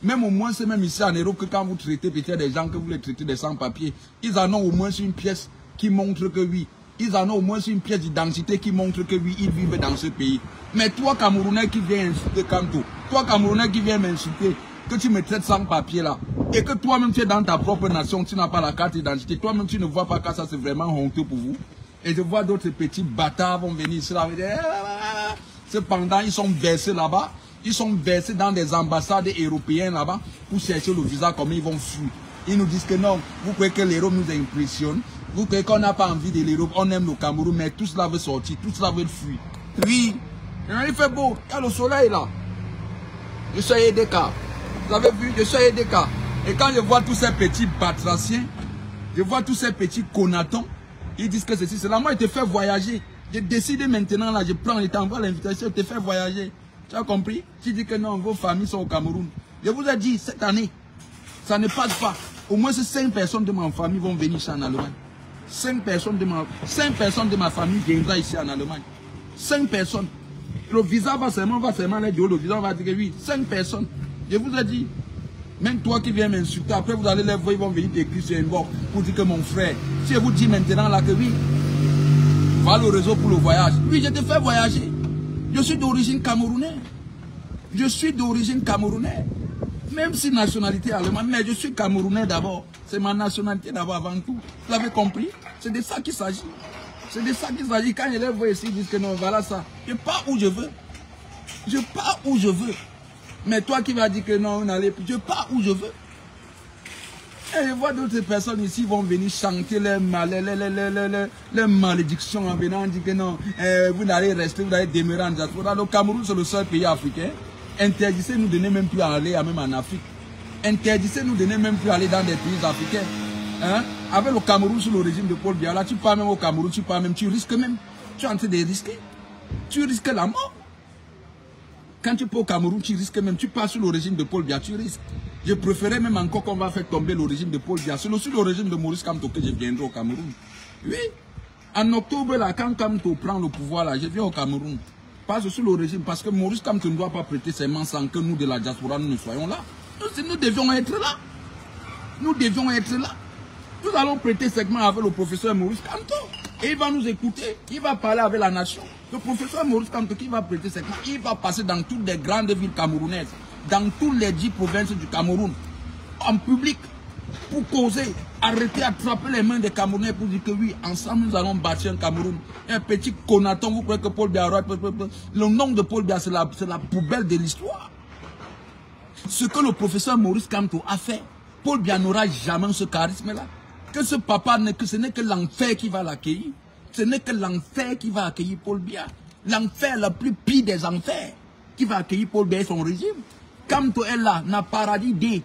Même au moins, c'est même ici en Europe que quand vous traitez peut-être des gens que vous les traitez des sans-papiers, ils en ont au moins une pièce qui montre que oui. Ils en ont au moins une pièce d'identité qui montre que oui, ils vivent dans ce pays. Mais toi, Camerounais qui viens insulter Kamto, toi, Camerounais qui viens m'insulter, que tu me traites sans papier là, et que toi-même tu es dans ta propre nation, tu n'as pas la carte d'identité, toi-même tu ne vois pas que ça c'est vraiment honteux pour vous. Et je vois d'autres petits bâtards vont venir ici là, cependant ils sont versés là-bas, ils sont versés dans des ambassades européennes là-bas pour chercher le visa, comment ils vont fuir. Ils nous disent que non, vous croyez que l'Europe nous impressionne, vous croyez qu'on n'a pas envie de l'Europe, on aime le Cameroun, mais tout cela veut sortir, tout cela veut fuir. Oui, il fait beau, il y a le soleil là. Je suis EDK. Vous avez vu, je suis EDK. Et quand je vois tous ces petits batraciens, je vois tous ces petits connatons, ils disent que ceci, cela. Moi, je te fais voyager. J'ai décidé maintenant, là, je prends et t'envoie l'invitation, je te fais voyager. Tu as compris? Tu dis que non, vos familles sont au Cameroun. Je vous ai dit, cette année, ça ne passe pas. Au moins, 5 personnes de ma famille vont venir ici en Allemagne. 5 personnes de ma famille viendront ici en Allemagne. 5 personnes. Le visa va seulement aller dire, le visa va dire que oui, 5 personnes. Je vous ai dit, même toi qui viens m'insulter, après vous allez les voir, ils vont venir t'écrire sur Inbox pour dire que mon frère, si je vous dis maintenant là que oui, voilà le réseau pour le voyage. Oui, je te fais voyager. Je suis d'origine camerounaise. Je suis d'origine camerounaise. Même si nationalité allemande, mais je suis camerounais d'abord. C'est ma nationalité d'abord avant tout. Vous avez compris? C'est de ça qu'il s'agit. C'est de ça qu'il s'agit. Quand je les vois ici, ils disent que non, voilà ça. Je pars où je veux. Je pars où je veux. Mais toi qui vas dire que non, on allait, je pars où je veux. Et je vois d'autres personnes ici vont venir chanter les malédictions en venant dire que non, vous n'allez rester, vous allez demeurer en diaspora. Le Cameroun, c'est le seul pays africain. Interdisez-nous de ne même plus aller même en Afrique. Interdisez-nous de ne même plus aller dans des pays africains. Hein? Avec le Cameroun sous le régime de Paul Biya, là, tu pars même au Cameroun, tu pars même, tu risques même. Tu es en train de risquer. Tu risques la mort. Quand tu pars au Cameroun, tu risques même. Tu pars sous le régime de Paul Biya, tu risques. Je préférais même encore qu'on va faire tomber le régime de Paul Biya. C'est sous le régime de Maurice Kamto que je viendrai au Cameroun. Oui. En octobre, là, quand Kamto prend le pouvoir, là, je viens au Cameroun. Pas sous le régime, parce que Maurice Kamto ne doit pas prêter ses mains sans que nous, de la diaspora, nous ne soyons là. Nous devions être là. Nous devions être là. Nous allons prêter segment avec le professeur Maurice Kamto. Et il va nous écouter. Il va parler avec la nation. Le professeur Maurice Kamto qui va prêter segment, il va passer dans toutes les grandes villes camerounaises, dans toutes les 10 provinces du Cameroun, en public, pour causer, arrêter, attraper les mains des Camerounais pour dire que oui, ensemble nous allons bâtir un Cameroun. Un petit conaton, vous croyez que Paul Biya, le nom de Paul Biya, c'est la poubelle de l'histoire. Ce que le professeur Maurice Kamto a fait, Paul Biya n'aura jamais ce charisme-là. Que ce papa, ce n'est que l'enfer qui va l'accueillir. Ce n'est que l'enfer qui va accueillir Paul Biya. L'enfer le plus pire des enfers qui va accueillir Paul Biya et son régime. Kamto est là, n'a pas d'idée.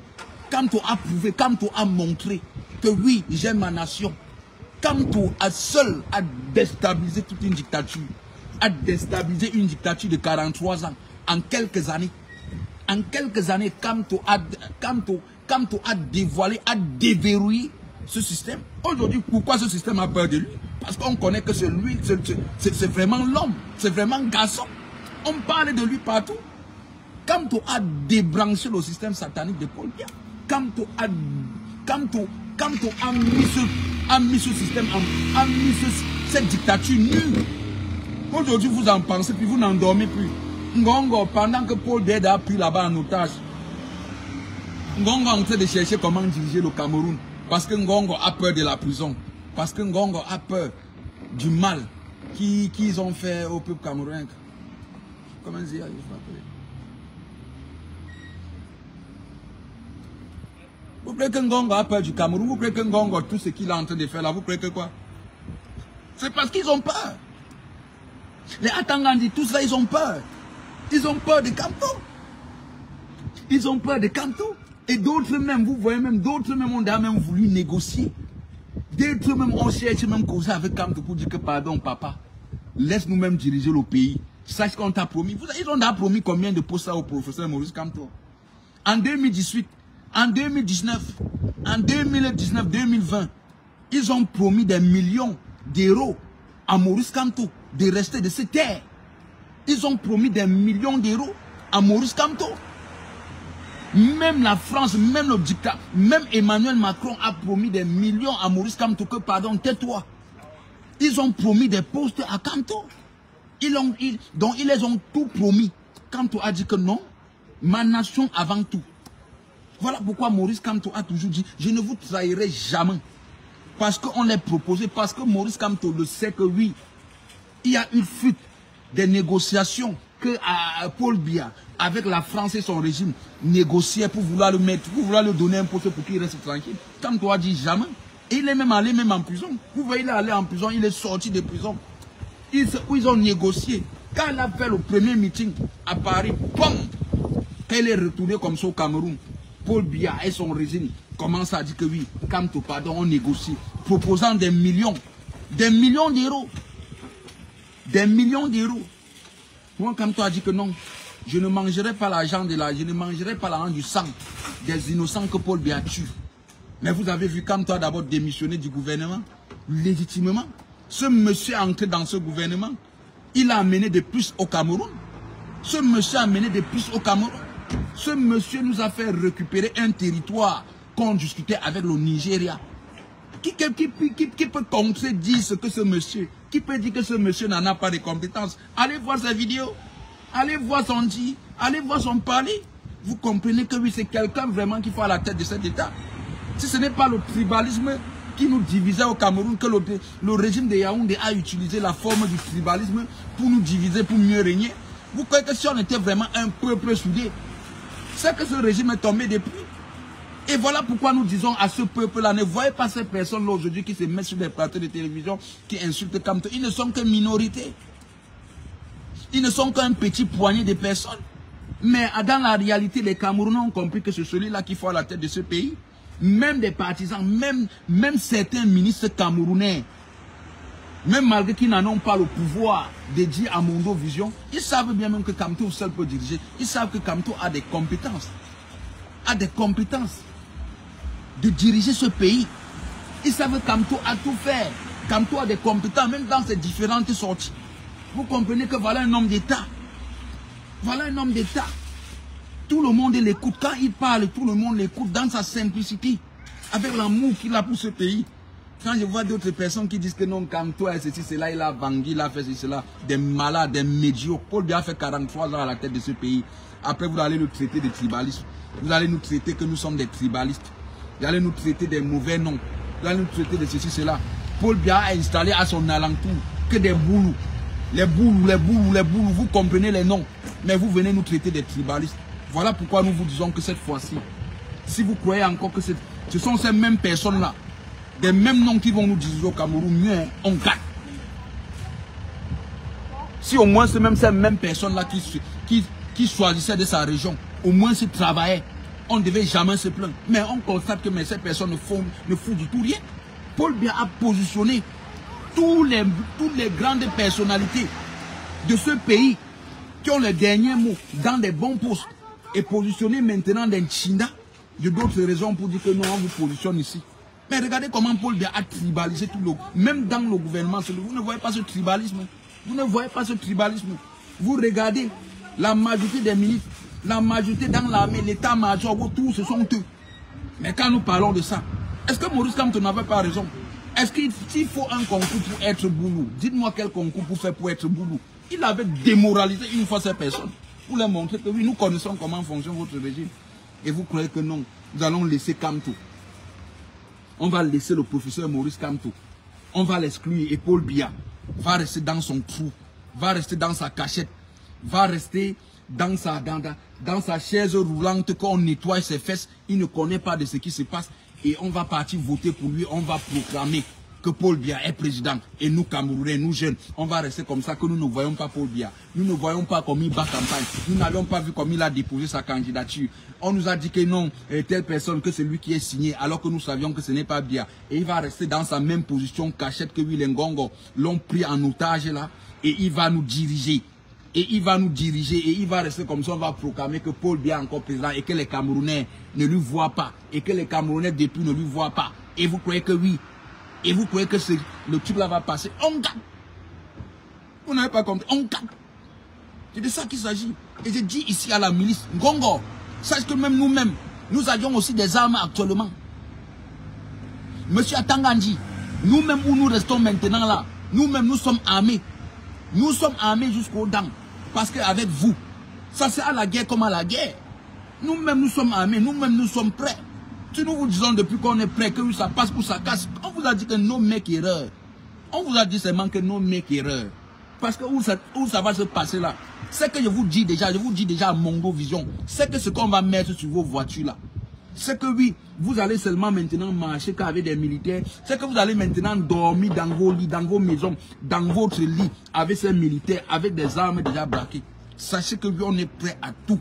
Kamto a prouvé, Kamto a montré que oui, j'aime ma nation. Kamto a seul à déstabiliser toute une dictature. A déstabiliser une dictature de 43 ans. En quelques années. En quelques années, Kamto a dévoilé, a déverrouillé ce système. Aujourd'hui, pourquoi ce système a peur de lui? Parce qu'on connaît que c'est lui, c'est vraiment l'homme, c'est vraiment garçon. On parle de lui partout. Kamto a débranché le système satanique de Paul Biya. Kamto a mis ce système, a mis cette dictature nulle. Aujourd'hui, vous en pensez, puis vous n'en dormez plus. Ngongo, pendant que Paul Biya a pris là-bas en otage, Ngongo est en train de chercher comment diriger le Cameroun. Parce que Ngongo a peur de la prison. Parce que Ngongo a peur du mal qu'ils ont fait au peuple camerounais. Comment dire? Vous croyez que Ngongo a peur du Cameroun? Vous croyez que Ngongo, tout ce qu'il est en train de faire là, vous croyez que quoi? C'est parce qu'ils ont peur. Les Atangandi, tout ça, ils ont peur. Ils ont peur de Kamto. Ils ont peur de Kamto. Et d'autres même, vous voyez même, d'autres même ont même voulu négocier. D'autres même ont cherché même causer avec Kamto pour dire que pardon papa, laisse-nous même diriger le pays. Sache qu'on t'a promis. Ils ont promis combien de postes au professeur Maurice Kamto? En 2018, en 2019, en 2019-2020, ils ont promis des millions d'euros à Maurice Kamto de rester de cette terre. Ils ont promis des millions d'euros à Maurice Kamto. Même la France, même le dictateur, même Emmanuel Macron a promis des millions à Maurice Kamto que pardon, tais-toi. Ils ont promis des postes à Kamto. Donc ils les ont tout promis. Kamto a dit que non, ma nation avant tout. Voilà pourquoi Maurice Kamto a toujours dit, je ne vous trahirai jamais. Parce qu'on les proposé, parce que Maurice Kamto le sait que oui, il y a une fuite des négociations que Paul Biya, avec la France et son régime, négociait pour vouloir le mettre, pour vouloir lui donner un poste pour qu'il reste tranquille. Kamto a dit jamais. Et il est même allé même en prison. Vous voyez, il est allé en prison, il est sorti de prison. Ils ont négocié. Quand il a fait le premier meeting à Paris, boum, quand il est retourné comme ça au Cameroun, Paul Biya et son régime commencent à dire que oui, Kamto, pardon, on négocie, proposant des millions d'euros. Des millions d'euros. Moi, Kamto a dit que non, je ne mangerai pas l'argent je ne mangerai pas l'argent du sang des innocents que Paul Biya tue. Mais vous avez vu Kamto a d'abord démissionné du gouvernement, légitimement. Ce monsieur est entré dans ce gouvernement, il a amené de plus au Cameroun. Ce monsieur a amené de plus au Cameroun. Ce monsieur nous a fait récupérer un territoire qu'on discutait avec le Nigeria. Qui peut contredire ce que ce monsieur, qui peut dire que ce monsieur n'en a pas de compétences? Allez voir sa vidéo, allez voir son dit, allez voir son parler. Vous comprenez que oui, c'est quelqu'un vraiment qui faut à la tête de cet État. Si ce n'est pas le tribalisme qui nous divisait au Cameroun, que le régime de Yaoundé a utilisé la forme du tribalisme pour nous diviser, pour mieux régner. Vous croyez que si on était vraiment un peuple soudé, c'est que ce régime est tombé depuis. Et voilà pourquoi nous disons à ce peuple-là, ne voyez pas ces personnes-là aujourd'hui qui se mettent sur des plateaux de télévision, qui insultent Kamto. Ils ne sont qu'une minorité. Ils ne sont qu'un petit poignet de personnes. Mais dans la réalité, les Camerounais ont compris que c'est celui-là qui faut à la tête de ce pays. Même des partisans, même certains ministres camerounais, même malgré qu'ils n'en ont pas le pouvoir de dire à Mondo Vision, ils savent bien même que Kamto seul peut diriger. Ils savent que Kamto a des compétences. A des compétences de diriger ce pays. Ils savent que Kamto a tout fait. Kamto a des compétences, même dans ses différentes sorties. Vous comprenez que voilà un homme d'État. Voilà un homme d'État. Tout le monde l'écoute. Quand il parle, tout le monde l'écoute dans sa simplicité. Avec l'amour qu'il a pour ce pays. Quand je vois d'autres personnes qui disent que non, Kamto a ceci, cela, il a vendu, il a fait ceci, cela. Des malades, des médiocres. Paul Biya a fait 43 ans à la tête de ce pays. Après, vous allez nous traiter de tribalisme. Vous allez nous traiter que nous sommes des tribalistes. Vous allez nous traiter des mauvais noms. Vous allez nous traiter de ceci, cela. Paul Biya a installé à son alentour que des boulous. Les boulous, les boulous, les boulous. Vous comprenez les noms. Mais vous venez nous traiter des tribalistes. Voilà pourquoi nous vous disons que cette fois-ci, si vous croyez encore que ce sont ces mêmes personnes-là, des mêmes noms qui vont nous diriger au Cameroun, mieux, hein, on gagne. Si au moins ces mêmes personnes-là qui choisissaient de sa région, au moins se travaillaient, on ne devait jamais se plaindre. Mais on constate que ces personnes ne font du tout rien. Paul Biya a positionné toutes les grandes personnalités de ce pays qui ont le dernier mot dans des bons postes et positionné maintenant des Chinda de d'autres raisons pour dire que non, on vous positionne ici. Mais regardez comment Paul Biya a tribalisé tout le... Même dans le gouvernement, vous ne voyez pas ce tribalisme. Vous ne voyez pas ce tribalisme. Vous regardez la majorité des ministres, la majorité dans l'armée, l'état-major, tous ce sont eux. Mais quand nous parlons de ça, est-ce que Maurice Kamto n'avait pas raison? Est-ce qu'il faut un concours pour être boulou? Dites-moi quel concours pour faire pour être boulou. Il avait démoralisé une fois ces personnes. Pour leur montrer que oui, nous connaissons comment fonctionne votre régime. Et vous croyez que non, nous allons laisser Kamto. On va laisser le professeur Maurice Kamto. On va l'exclure et Paul Biya va rester dans son trou, va rester dans sa cachette, va rester dans sa chaise roulante quand on nettoie ses fesses. Il ne connaît pas de ce qui se passe et on va partir voter pour lui. On va proclamer que Paul Biya est président. Et nous, Camerounais, nous jeunes, on va rester comme ça, que nous ne voyons pas Paul Biya. Nous ne voyons pas comme il bat campagne. Nous n'avions pas vu comme il a déposé sa candidature. On nous a dit que non, telle personne, que c'est lui qui est signé, alors que nous savions que ce n'est pas Biya. Et il va rester dans sa même position cachette que Willy Ngongo l'ont pris en otage là. Et il va nous diriger. Et il va nous diriger. Et il va rester comme ça. On va proclamer que Paul Biya est encore président et que les Camerounais ne lui voient pas. Et que les Camerounais depuis ne lui voient pas. Et vous croyez que oui? Et vous croyez que le truc là va passer? On gagne. Vous n'avez pas compris? On gagne. C'est de ça qu'il s'agit. Et je dis ici à la milice, Ngongo, sache que même nous-mêmes, nous avions aussi des armes actuellement. Monsieur Atangandji, nous-mêmes où nous restons maintenant là, nous-mêmes nous sommes armés. Nous sommes armés jusqu'aux dents. Parce qu'avec vous, ça c'est à la guerre comme à la guerre. Nous-mêmes nous sommes armés, nous-mêmes nous sommes prêts. Si nous vous disons depuis qu'on est prêt, que ça passe ou ça casse, on vous a dit que no make erreur. On vous a dit seulement que no make erreur. Parce que où ça va se passer là, c'est que je vous dis déjà à Mondo Vision, c'est que ce qu'on va mettre sur vos voitures là, c'est que oui, vous allez seulement maintenant marcher qu'avec des militaires, c'est que vous allez maintenant dormir dans vos lits, dans vos maisons, dans votre lit, avec ces militaires, avec des armes déjà braquées. Sachez que oui, on est prêt à tout.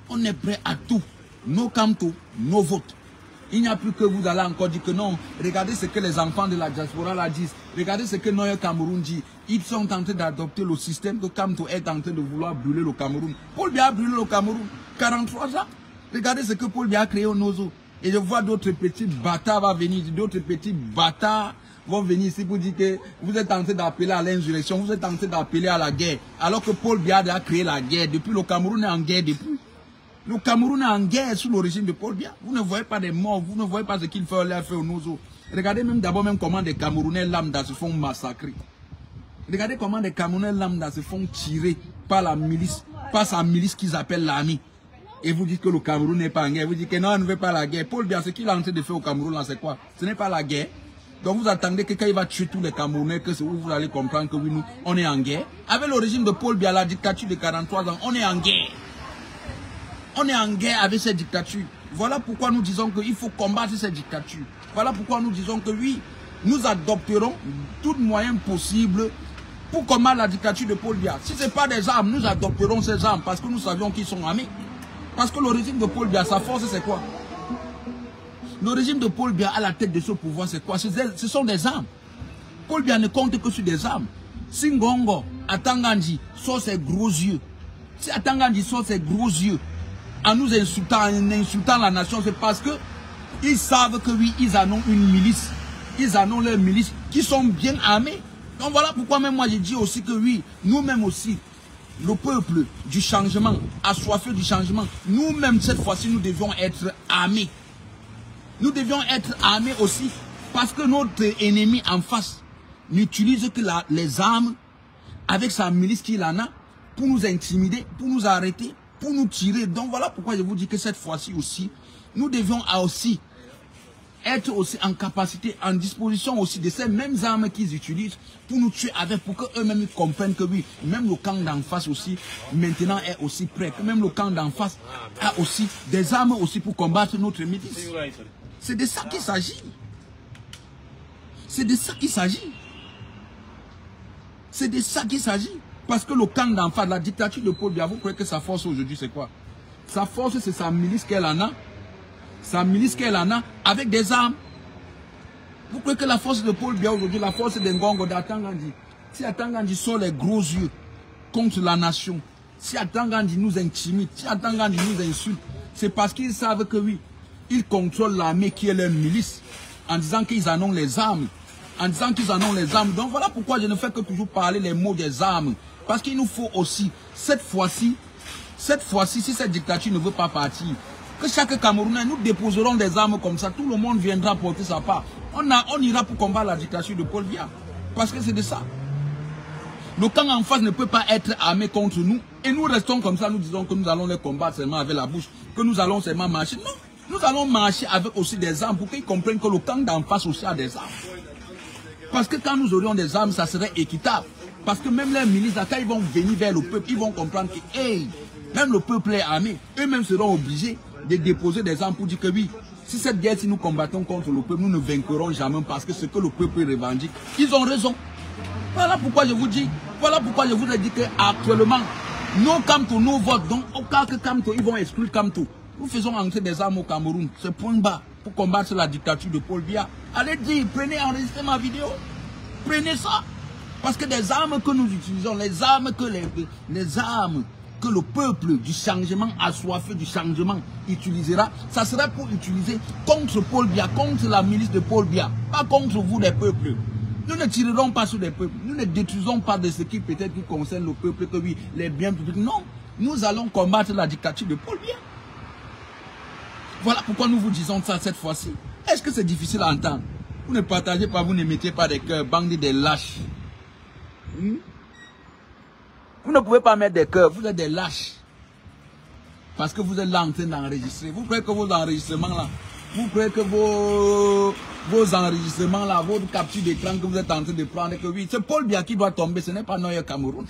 On est prêt à tout. Nos Kamto, nos votes. Il n'y a plus que vous allez encore dire que non. Regardez ce que les enfants de la diaspora là disent. Regardez ce que Noël Cameroun dit. Ils sont en train d'adopter le système que Kamto est en train de vouloir brûler le Cameroun. Paul Biya a brûlé le Cameroun. 43 ans. Regardez ce que Paul Biya a créé au Nozo. Et je vois d'autres petits bâtards vont venir. D'autres petits bâtards vont venir ici pour dire que vous êtes en train d'appeler à l'insurrection. Vous êtes en train d'appeler à la guerre. Alors que Paul Biya a créé la guerre. Depuis le Cameroun est en guerre depuis. Le Cameroun est en guerre sous le régime de Paul Biya. Vous ne voyez pas des morts, vous ne voyez pas ce qu'il fait au Nozo. Regardez même d'abord comment des Camerounais lambda se font massacrer. Regardez comment des Camerounais lambda se font tirer par la milice, par sa milice qu'ils appellent l'armée. Et vous dites que le Cameroun n'est pas en guerre. Vous dites que non, on ne veut pas la guerre. Paul Biya, ce qu'il est en train de faire au Cameroun là, c'est quoi? Ce n'est pas la guerre. Donc vous attendez que quand il va tuer tous les Camerounais, que c'est où vous allez comprendre que oui, nous, on est en guerre. Avec le régime de Paul Biya, la dictature de 43 ans, on est en guerre. On est en guerre avec cette dictature. Voilà pourquoi nous disons qu'il faut combattre cette dictature. Voilà pourquoi nous disons que oui, nous adopterons tout moyen possible pour combattre la dictature de Paul Biya. Si ce n'est pas des armes, nous adopterons ces armes parce que nous savions qu'ils sont armés. Parce que le régime de Paul Biya, sa force c'est quoi? Le régime de Paul Biya à la tête de ce pouvoir, c'est quoi? Ce sont des armes. Paul Biya ne compte que sur des armes. Si Ngongo, Atangandji, sort ses gros yeux, si Atangandji sort ses gros yeux, en nous insultant, en insultant la nation, c'est parce que ils savent que oui, ils en ont une milice. Ils en ont leurs milices qui sont bien armées. Donc voilà pourquoi même moi j'ai dit aussi que oui, nous-mêmes aussi, le peuple du changement, assoiffé du changement, nous-mêmes cette fois-ci, nous devions être armés. Nous devions être armés aussi parce que notre ennemi en face n'utilise que les armes avec sa milice qu'il en a pour nous intimider, pour nous arrêter, pour nous tirer. Donc voilà pourquoi je vous dis que cette fois-ci aussi, nous devions aussi être aussi en capacité, en disposition aussi de ces mêmes armes qu'ils utilisent pour nous tuer avec, pour qu'eux-mêmes comprennent que oui, même le camp d'en face aussi, maintenant est aussi prêt, que même le camp d'en face a aussi des armes aussi pour combattre notre milice. C'est de ça qu'il s'agit. C'est de ça qu'il s'agit. C'est de ça qu'il s'agit. Parce que le camp d'en face, la dictature de Paul Biya, vous croyez que sa force aujourd'hui c'est quoi? Sa force c'est sa milice qu'elle en a. Sa milice qu'elle en a avec des armes. Vous croyez que la force de Paul Biya aujourd'hui, la force de Ngongo, d'Atangandji, si Atangandji sort les gros yeux contre la nation, si Atangandji nous intimide, si Atangandji nous insulte, c'est parce qu'ils savent que oui, ils contrôlent l'armée qui est leur milice, en disant qu'ils en ont les armes. En disant qu'ils en ont les armes. Donc voilà pourquoi je ne fais que toujours parler les mots des armes. Parce qu'il nous faut aussi, cette fois-ci, si cette dictature ne veut pas partir, que chaque Camerounais, nous déposerons des armes comme ça, tout le monde viendra porter sa part. On ira pour combattre la dictature de Paul Biya. Parce que c'est de ça. Le camp en face ne peut pas être armé contre nous. Et nous restons comme ça, nous disons que nous allons les combattre seulement avec la bouche, que nous allons seulement marcher. Non, nous allons marcher avec aussi des armes pour qu'ils comprennent que le camp d'en face aussi a des armes. Parce que quand nous aurions des armes, ça serait équitable. Parce que même les milices, quand ils vont venir vers le peuple, ils vont comprendre que hey, même le peuple est armé. Eux-mêmes seront obligés de déposer des armes pour dire que oui, si cette guerre, si nous combattons contre le peuple, nous ne vaincrons jamais parce que ce que le peuple revendique, ils ont raison. Voilà pourquoi je vous dis, voilà pourquoi je vous ai dit qu'actuellement, nos Kamto, nos votes, donc au cas que Kamto, ils vont exclure Kamto, nous faisons entrer des armes au Cameroun, c'est point bas. Pour combattre la dictature de Paul Biya. Allez dire, prenez, enregistrez ma vidéo. Prenez ça. Parce que des armes que nous utilisons, les armes que le peuple du changement, assoiffé du changement, utilisera, ça serait pour utiliser contre Paul Biya, contre la milice de Paul Biya, pas contre vous les peuples. Nous ne tirerons pas sur les peuples. Nous ne détruisons pas de ce qui peut-être qui concerne le peuple, que oui, les biens publics. Non. Nous allons combattre la dictature de Paul Biya. Voilà pourquoi nous vous disons ça cette fois-ci. Est-ce que c'est difficile à entendre? Vous ne partagez pas, vous ne mettez pas des cœurs, bande des lâches. Vous ne pouvez pas mettre des cœurs, vous êtes des lâches. Parce que vous êtes là en train d'enregistrer. Vous croyez que vos enregistrements là, vous croyez que vos enregistrements là, votre capture d'écran que vous êtes en train de prendre, que oui, c'est Paul Biya qui doit tomber, ce n'est pas Noyer Cameroun.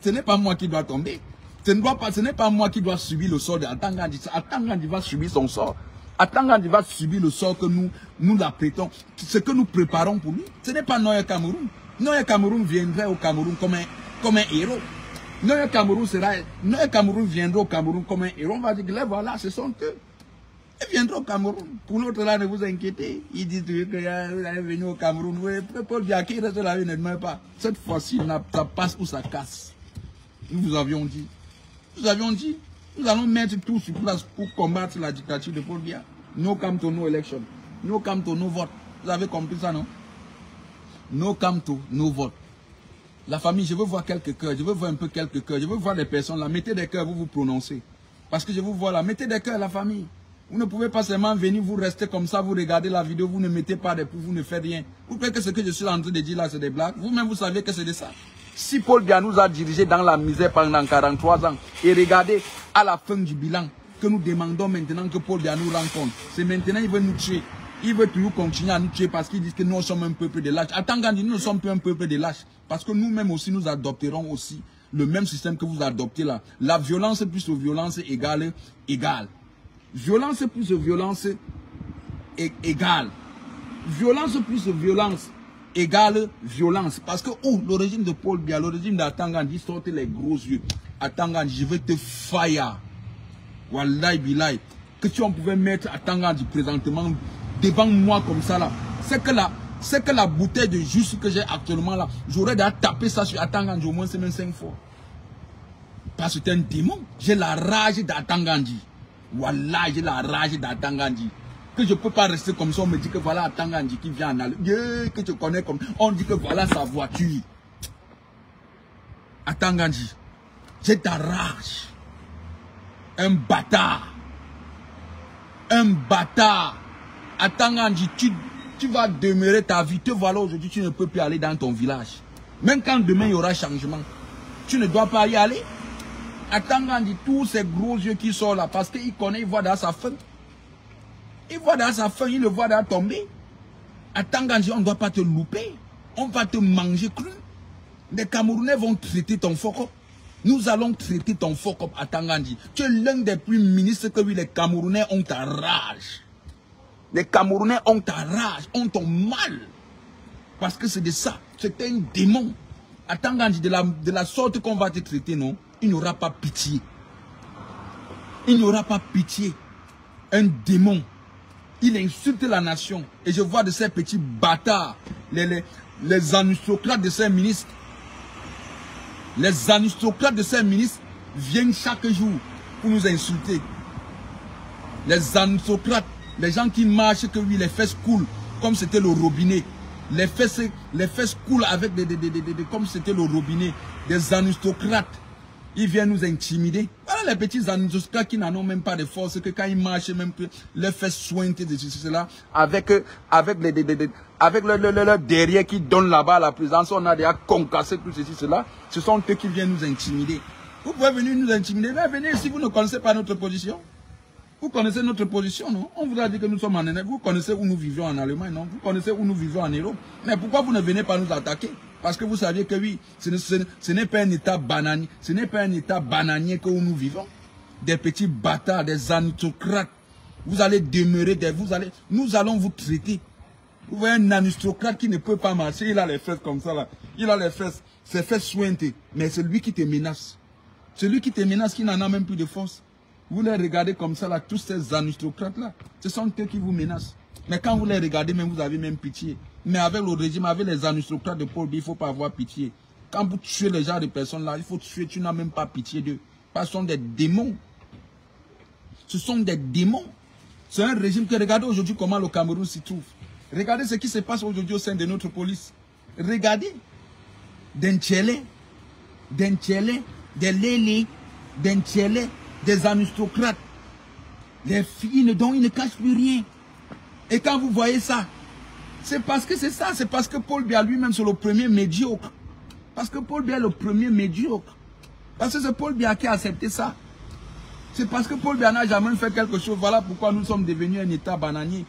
Ce n'est pas moi qui dois tomber. Ce n'est pas moi qui dois subir le sort de Atangandji. Atangandji va subir son sort. Atangandji va subir le sort que nous l'apprêtons. Ce que nous préparons pour lui. Ce n'est pas Noyer Cameroun. Noyer Cameroun viendrait au Cameroun comme un héros. Noyer Cameroun viendra au Cameroun comme un héros. On va dire que là, voilà, ce sont eux. Ils viendront au Cameroun. Pour l'autre là, ne vous inquiétez. Ils disent que vous allez venir au Cameroun. Paul Biya qui reste là, il ne meurt pas. Cette fois-ci, ça passe ou ça casse. Nous vous avions dit. Nous avions dit, nous allons mettre tout sur place pour combattre la dictature de Paul Biya. No Kamto, no election. No Kamto, no vote. Vous avez compris ça, non? No Kamto, no vote. La famille, je veux voir quelques cœurs. Je veux voir un peu quelques cœurs. Je veux voir les personnes là. Mettez des cœurs, vous prononcez. Parce que je vous vois là. Mettez des cœurs, la famille. Vous ne pouvez pas seulement venir, vous rester comme ça, vous regardez la vidéo, vous ne mettez pas des pouces, vous ne faites rien. Vous croyez que ce que je suis en train de dire là, c'est des blagues? Vous-même, vous savez que c'est de ça. Si Paul Biya nous a dirigés dans la misère pendant 43 ans, et regardez, à la fin du bilan, que nous demandons maintenant que Paul Biya nous rencontre, c'est maintenant il veut nous tuer. Il veut toujours continuer à nous tuer parce qu'il dit que nous sommes un peuple de lâches. Atangandji, nous ne sommes plus un peuple de lâches. Parce que nous-mêmes aussi, nous adopterons aussi le même système que vous adoptez là. La violence plus la violence égale. Violence plus violence égale. Violence plus violence égale violence. Parce que le régime de Paul Biya, le régime d'Atangandi sortait les gros yeux. Atangandi, je vais te fire. Wallahi billahi. Que tu en pouvais mettre Atangandi présentement devant moi comme ça là. C'est que la bouteille de jus que j'ai actuellement là, j'aurais déjà tapé ça sur Atangandi au moins 5 fois. Parce que c'est un démon. J'ai la rage d'Atangandi. Wallah, j'ai la rage d'Atangandi. Que je ne peux pas rester comme ça. On me dit que voilà Atangandi qui vient en Allemagne. Que tu connais comme. On dit que voilà sa voiture. Atangandi. J'ai ta rage. Un bâtard. Un bâtard. Atangandi, tu vas demeurer ta vie. Te voilà aujourd'hui, tu ne peux plus aller dans ton village. Même quand demain il y aura changement. Tu ne dois pas y aller. Atangandi, tous ces gros yeux qui sortent là, parce qu'il connaît, il voit dans sa fin. Il voit dans sa fin, il le voit dans tomber. Atangandi, on ne doit pas te louper. On va te manger cru. Les Camerounais vont traiter ton focop. Nous allons traiter ton focop à Atangandi. Tu es l'un des plus ministres que oui, les Camerounais ont ta rage. Les Camerounais ont ta rage, ont ton mal. Parce que c'est de ça. C'est un démon. Atangandi, de la sorte qu'on va te traiter, non? Il n'y aura pas pitié. Il n'y aura pas pitié. Un démon. Il insulte la nation. Et je vois de ces petits bâtards, les aristocrates de ces ministres. Les aristocrates de ces ministres viennent chaque jour pour nous insulter. Les aristocrates, les gens qui marchent, que oui, les fesses coulent, comme c'était le robinet. Les fesses coulent avec comme c'était le robinet. Des aristocrates. Ils viennent nous intimider. Voilà les petits aristocrates qui n'en ont même pas de force, que quand ils marchent, même que les fesses sointent de cela, avec le derrière qui donne là-bas à la présidence, on a déjà concassé tout ceci, cela. Ce sont eux qui viennent nous intimider. Vous pouvez venir nous intimider, mais venez si vous ne connaissez pas notre position. Vous connaissez notre position, non? On vous a dit que nous sommes en Allemagne. Vous connaissez où nous vivons en Allemagne, non? Vous connaissez où nous vivons en Europe. Mais pourquoi vous ne venez pas nous attaquer? Parce que vous saviez que oui, ce n'est pas un état bananier. Ce n'est pas un état bananier que où nous vivons. Des petits bâtards, des aristocrates. Vous allez demeurer, nous allons vous traiter. Vous voyez un aristocrate qui ne peut pas marcher, il a les fesses comme ça là. Il a les fesses, ses fesses sointées. Mais c'est lui qui te menace. Celui qui te menace, qui n'en a même plus de force. Vous les regardez comme ça là, tous ces aristocrates là. Ce sont eux qui vous menacent. Mais quand vous les regardez, même vous avez même pitié. Mais avec le régime, avec les aristocrates de Paul Biya, il ne faut pas avoir pitié. Quand vous tuez les gens de personnes là, il faut tuer, tu n'as même pas pitié d'eux. Parce que ce sont des démons. Ce sont des démons. C'est un régime que regardez aujourd'hui comment le Cameroun s'y trouve. Regardez ce qui se passe aujourd'hui au sein de notre police. Regardez. Des Ntchélé, des Lélé, des Ntchélé, des aristocrates. Les filles, dont ils ne cachent plus rien. Et quand vous voyez ça, c'est parce que c'est ça, c'est parce que Paul Biya lui-même c'est le premier médiocre. Parce que Paul Biya est le premier médiocre. Parce que c'est Paul Biya qui a accepté ça. C'est parce que Paul Biya n'a jamais fait quelque chose. Voilà pourquoi nous sommes devenus un état bananier.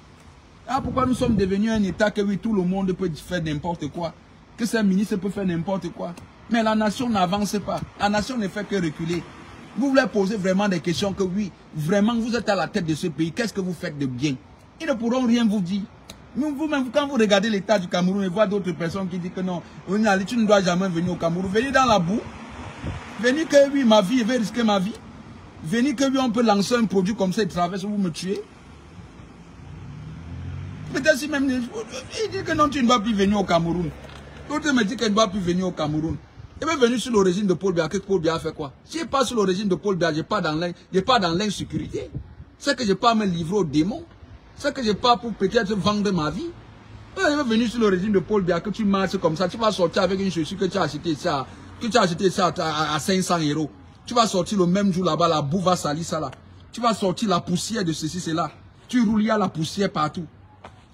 Ah, pourquoi nous sommes devenus un état que oui, tout le monde peut faire n'importe quoi. Que ces ministres peuvent faire n'importe quoi. Mais la nation n'avance pas. La nation ne fait que reculer. Vous voulez poser vraiment des questions que oui, vraiment vous êtes à la tête de ce pays. Qu'est-ce que vous faites de bien? Ils ne pourront rien vous dire. Vous-même, quand vous regardez l'état du Cameroun et voyez d'autres personnes qui disent que non, tu ne dois jamais venir au Cameroun. Venez dans la boue. Venez que oui, ma vie, je vais risquer ma vie. Venez que oui, on peut lancer un produit comme ça et traverser, vous me tuez. Peut-être si même, il dit que non, tu ne dois plus venir au Cameroun. L'autre me dit qu'il ne doit plus venir au Cameroun. Il est venu sur le régime de Paul Biya, que Paul Biya a fait quoi? Si je pas sur le régime de Paul Biya, je n'ai pas dans l'insécurité. C'est que je n'ai pas à me livrer aux démons. C'est que je n'ai pas pour peut-être vendre ma vie. Il est venu sur le régime de Paul Biya, que tu marches comme ça, tu vas sortir avec une chaussure que tu as acheté ça, à 500 €. Tu vas sortir le même jour là-bas, la boue va salir ça là. Tu vas sortir la poussière de ceci, cela. Tu roules, il y a la poussière partout.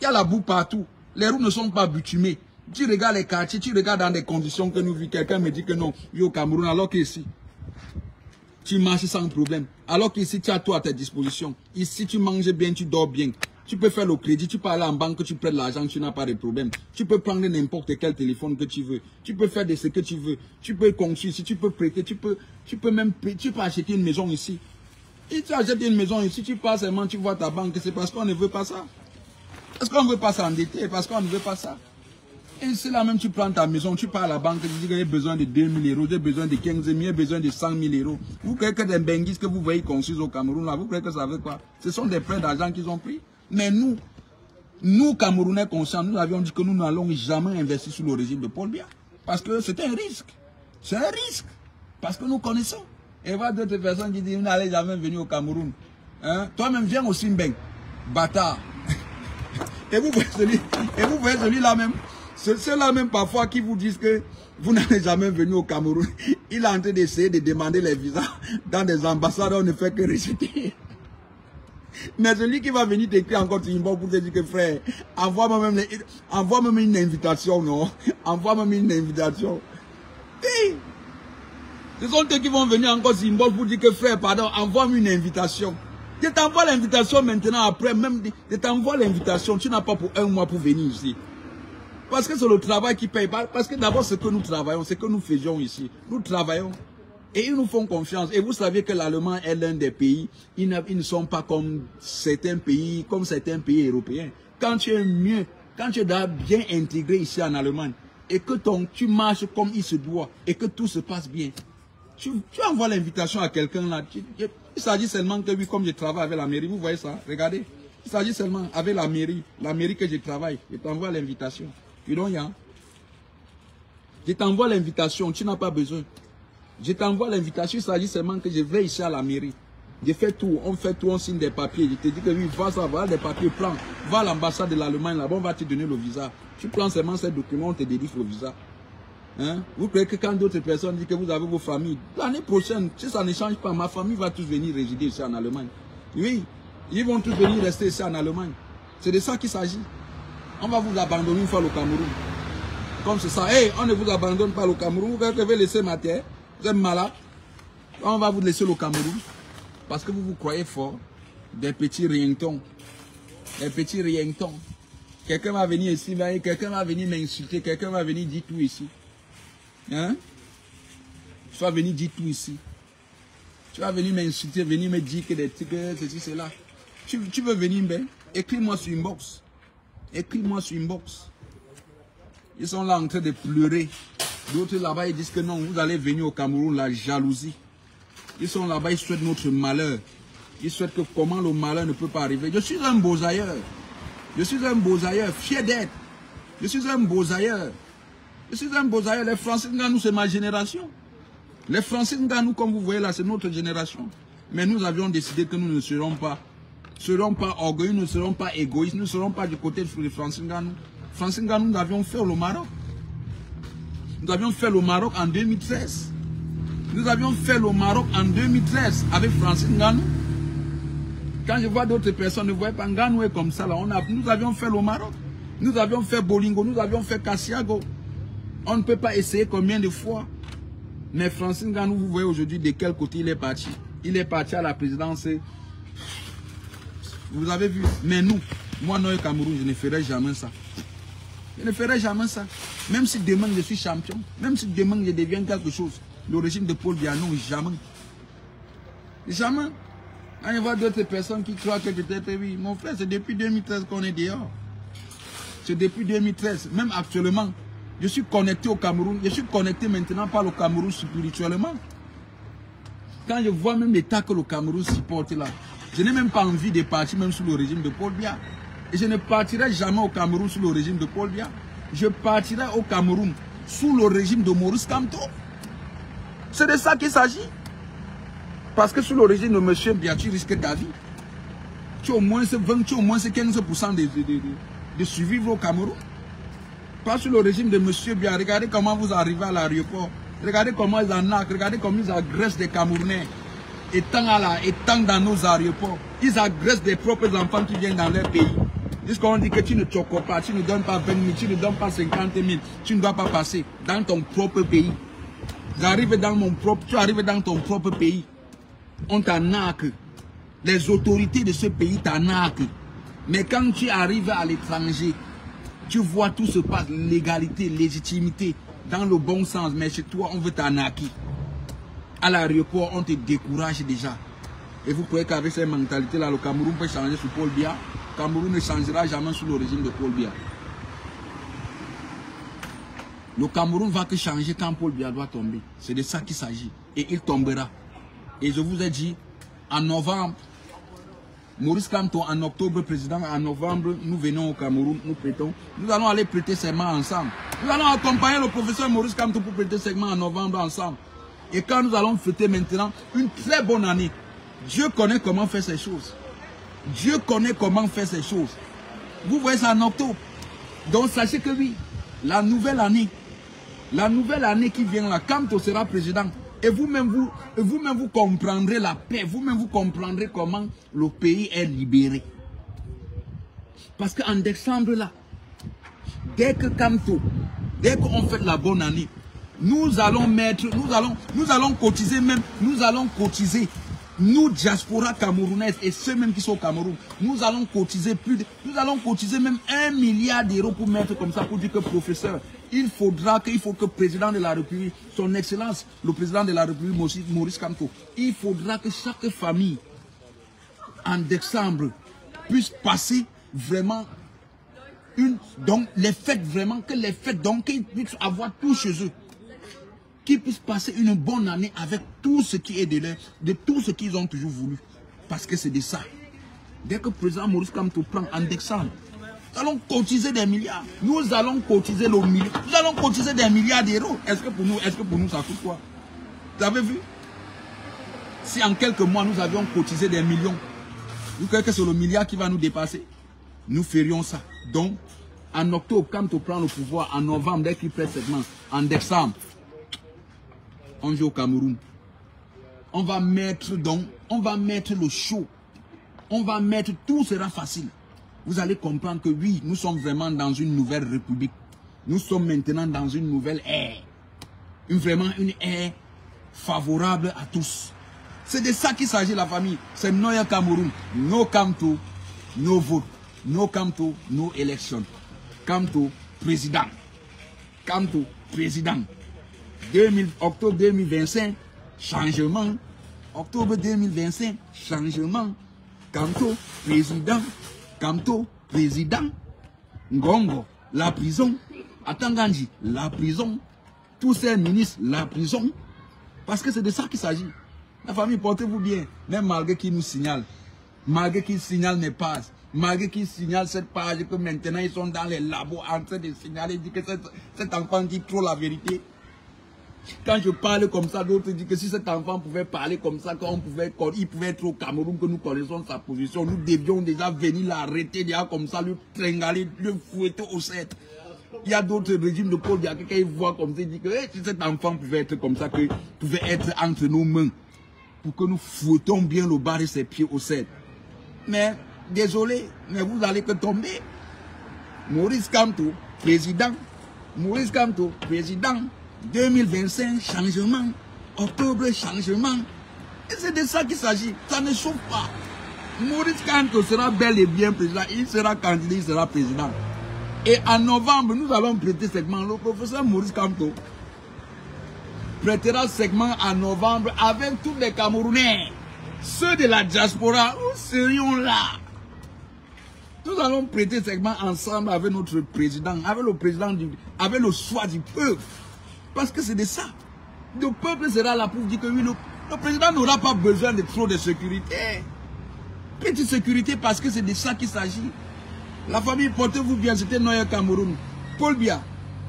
Il y a la boue partout. Les roues ne sont pas bitumées. Tu regardes les quartiers, tu regardes dans des conditions que nous vivons. Quelqu'un me dit que non, il est au Cameroun, alors qu'ici, tu marches sans problème. Alors qu'ici, tu as tout à ta disposition. Ici, tu manges bien, tu dors bien. Tu peux faire le crédit, tu peux aller en banque, tu prêtes l'argent, tu n'as pas de problème. Tu peux prendre n'importe quel téléphone que tu veux. Tu peux faire de ce que tu veux. Tu peux construire ici, tu peux prêter, tu peux même tu peux acheter une maison ici. Et tu achètes une maison ici, tu passes seulement, tu vois ta banque, c'est parce qu'on ne veut pas ça. Parce qu'on ne veut pas s'endetter, parce qu'on ne veut pas ça. Et c'est là même, tu prends ta maison, tu pars à la banque, tu dis que j'ai besoin de 2 000 euros, j'ai besoin de 15 000, j'ai besoin de 100 000 euros. Vous croyez que des benguis que vous voyez construire au Cameroun, là, vous croyez que ça veut quoi? Ce sont des prêts d'argent qu'ils ont pris. Mais nous Camerounais conscients, nous avions dit que nous n'allons jamais investir sous le régime de Paul Biya. Parce que c'est un risque. C'est un risque. Parce que nous connaissons. Et voilà d'autres personnes qui disent, vous n'allez jamais venir au Cameroun. Hein? Toi-même, viens au Simbeng. Bâtard. Et vous voyez celui-là même. C'est ceux-là même parfois qui vous disent que vous n'allez jamais venir au Cameroun. Il est en train d'essayer de demander les visas dans des ambassades où on ne fait que rejeter. Mais celui qui va venir t'écrire encore pour te dire que frère, envoie-moi même une invitation, non? Envoie-moi même une invitation. Hey! Ce sont eux qui vont venir encore Zimbabwe pour dire que frère, pardon, envoie-moi une invitation. Je t'envoie l'invitation maintenant, après même, je t'envoie l'invitation, tu n'as pas pour 1 mois pour venir ici. Parce que c'est le travail qui paye. Parce que d'abord, ce que nous travaillons, c'est que nous faisions ici. Nous travaillons. Et ils nous font confiance. Et vous savez que l'Allemagne est l'un des pays, ils ne sont pas comme certains pays européens. Quand tu es mieux, quand tu es bien intégré ici en Allemagne, et que tu marches comme il se doit, et que tout se passe bien, tu envoies l'invitation à quelqu'un là. Il s'agit seulement que oui, comme je travaille avec la mairie, vous voyez ça, regardez. Il s'agit seulement avec la mairie que je travaille. Je t'envoie l'invitation. Tu don't ya. Je t'envoie l'invitation, tu n'as pas besoin. Je t'envoie l'invitation, il s'agit seulement que je vais ici à la mairie. Je fais tout, on signe des papiers. Je te dis que oui, va ça, va des papiers, prends. Va à l'ambassade de l'Allemagne, là-bas, on va te donner le visa. Tu prends seulement ces documents, on te délivre le visa. Hein? Vous croyez que quand d'autres personnes disent que vous avez vos familles, l'année prochaine, si ça ne change pas, ma famille va tous venir résider ici en Allemagne. Oui, ils vont tous venir rester ici en Allemagne. C'est de ça qu'il s'agit. On va vous abandonner une fois au Cameroun. Comme c'est ça. Hey, on ne vous abandonne pas au Cameroun. Vous devez laisser ma terre. Vous êtes malade. On va vous laisser au Cameroun. Parce que vous vous croyez fort. Des petits rientons. Des petits rientons. Quelqu'un va venir ici, quelqu'un va venir m'insulter, quelqu'un va venir dire tout ici. Hein? Tu vas venir dire tout ici. Tu vas venir m'insulter, venir me dire que des trucs, ceci, cela. Tu veux venir, ben? Écris-moi sur inbox. Écris-moi sur inbox. Ils sont là en train de pleurer. D'autres là-bas, ils disent que non, vous allez venir au Cameroun, la jalousie. Ils sont là-bas, ils souhaitent notre malheur. Ils souhaitent que comment le malheur ne peut pas arriver. Je suis un Bozailleur. Je suis un Bozailleur, fier d'être. Je suis un Bozailleur. Je suis un Bozailleur. Les Français Nganou, c'est ma génération. Les Français Nganou, comme vous voyez là, c'est notre génération. Mais nous avions décidé que nous ne serons pas orgueilleux, nous ne serons pas égoïstes, nous ne serons pas du côté des Français Nganou. Français Nganou, nous avions fait le Maroc. Nous avions fait le Maroc en 2013. Nous avions fait le Maroc en 2013 avec Francine Nganou. Quand je vois d'autres personnes, ne voient pas Nganou est comme ça. Là. Nous avions fait le Maroc. Nous avions fait Bolingo. Nous avions fait Kassiago. On ne peut pas essayer combien de fois. Mais Francine Nganou, vous voyez aujourd'hui de quel côté il est parti. Il est parti à la présidence. Vous avez vu. Mais nous, moi, Noé Cameroun, je ne ferai jamais ça. Je ne ferai jamais ça. Même si demain je suis champion, même si demain je deviens quelque chose, le régime de Paul Biya, non, jamais. Jamais. Quand il y a d'autres personnes qui croient que peut-être, oui, mon frère, c'est depuis 2013 qu'on est dehors. C'est depuis 2013. Même actuellement, je suis connecté au Cameroun. Je suis connecté maintenant par le Cameroun spirituellement. Quand je vois même l'état que le Cameroun supporte là, je n'ai même pas envie de partir même sous le régime de Paul Biya. Et je ne partirai jamais au Cameroun sous le régime de Paul Biya. Je partirai au Cameroun sous le régime de Maurice Kamto. C'est de ça qu'il s'agit. Parce que sous le régime de M. Biya, tu risques ta vie. Tu as au moins 20, tu as au moins 15% de survivre au Cameroun. Pas sous le régime de M. Biya. Regardez comment vous arrivez à l'aéroport. Regardez comment ils en arquent. Regardez comment ils agressent des Camerounais. Étant dans nos aéroports. Ils agressent des propres enfants qui viennent dans leur pays. Jusqu'on dit que tu ne choques pas, tu ne donnes pas 20 000, tu ne donnes pas 50 000, tu ne dois pas passer dans ton propre pays. Tu arrives dans ton propre pays. On t'arnaque. Les autorités de ce pays t'arnaquent. Mais quand tu arrives à l'étranger, tu vois tout se passe, légalité, légitimité, dans le bon sens. Mais chez toi, on veut t'arnaquer. À l'aéroport, on te décourage déjà. Et vous croyez qu'avec cette mentalité-là, le Cameroun peut changer sous Paul Biya? Le Cameroun ne changera jamais sous le régime de Paul Biya. Le Cameroun va que changer quand Paul Biya doit tomber. C'est de ça qu'il s'agit. Et il tombera. Et je vous ai dit, en novembre, Maurice Kamto, en octobre, président, en novembre, nous venons au Cameroun, nous prêtons. Nous allons aller prêter serment ensemble. Nous allons accompagner le professeur Maurice Kamto pour prêter serment en novembre ensemble. Et quand nous allons fêter maintenant une très bonne année, Dieu connaît comment faire ces choses. Dieu connaît comment faire ces choses. Vous voyez ça en octobre. Donc sachez que oui, la nouvelle année qui vient là, Kamto sera président. Et vous-même, vous comprendrez la paix. Vous-même, vous comprendrez comment le pays est libéré. Parce qu'en décembre, là, dès que Kamto, dès qu'on fait la bonne année, nous allons cotiser, nous, diaspora camerounaise et ceux même qui sont au Cameroun, nous allons cotiser même 1 milliard d'euros pour mettre comme ça, pour dire que professeur, il faut que le président de la République, son excellence, le président de la République, Maurice Kamto, il faudra que chaque famille, en décembre, puisse passer vraiment donc les fêtes qu'ils puissent avoir tout chez eux. Qu'ils puissent passer une bonne année avec tout ce qui est de tout ce qu'ils ont toujours voulu. Parce que c'est de ça. Dès que le président Maurice Kamto prend en décembre, nous allons cotiser des milliards. Nous allons cotiser des milliards d'euros. Est-ce que pour nous ça coûte quoi? Vous avez vu? Si en quelques mois nous avions cotisé des millions, vous croyez que c'est le milliard qui va nous dépasser? Nous ferions ça. Donc, en octobre, Kamto prend le pouvoir, en novembre, dès qu'il prête segment, en décembre, on vient au Cameroun. On va mettre le show. Tout sera facile. Vous allez comprendre que oui, nous sommes vraiment dans une nouvelle république. Nous sommes maintenant dans une nouvelle ère. Vraiment une ère favorable à tous. C'est de ça qu'il s'agit, la famille. C'est Noya Cameroun. No Kamto, no vote. No Kamto, no élection. Kamto, président. Kamto, président. Octobre 2025, changement. Octobre 2025, changement. Kamto, président. Kamto, président. Ngongo, la prison. Atangandji, la prison. Tous ces ministres, la prison. Parce que c'est de ça qu'il s'agit. La famille, portez-vous bien. Même malgré qu'il nous signale. Malgré qu'il signale mes pages. Malgré qu'il signale cette page que maintenant ils sont dans les labos en train de signaler. Dit que cet enfant dit trop la vérité. Quand je parle comme ça, d'autres disent que si cet enfant pouvait parler comme ça, il pouvait être au Cameroun, que nous connaissons sa position, nous devions déjà venir l'arrêter, déjà comme ça, lui tringaler, lui fouetter au set. Il y a d'autres régimes de Paul Biya, quand ils voient comme ça, ils disent que si cet enfant pouvait être comme ça, qu'il pouvait être entre nos mains, pour que nous fouettons bien le bas de ses pieds au set. Mais, désolé, mais vous allez que tomber. Maurice Kamto, président. Maurice Kamto, président. 2025, changement. Octobre, changement. Et c'est de ça qu'il s'agit. Ça ne chauffe pas. Maurice Kamto sera bel et bien président. Il sera candidat, il sera président. Et en novembre, nous allons prêter segment. Le professeur Maurice Kamto prêtera segment en novembre avec tous les Camerounais. Ceux de la diaspora, nous serions là. Nous allons prêter segment ensemble avec notre président, avec le président, avec le choix du peuple. Parce que c'est de ça. Le peuple sera là pour dire que oui, le président n'aura pas besoin de trop de sécurité. Petite sécurité parce que c'est de ça qu'il s'agit. La famille, portez-vous bien, c'était Noya Cameroun. Paul Biya,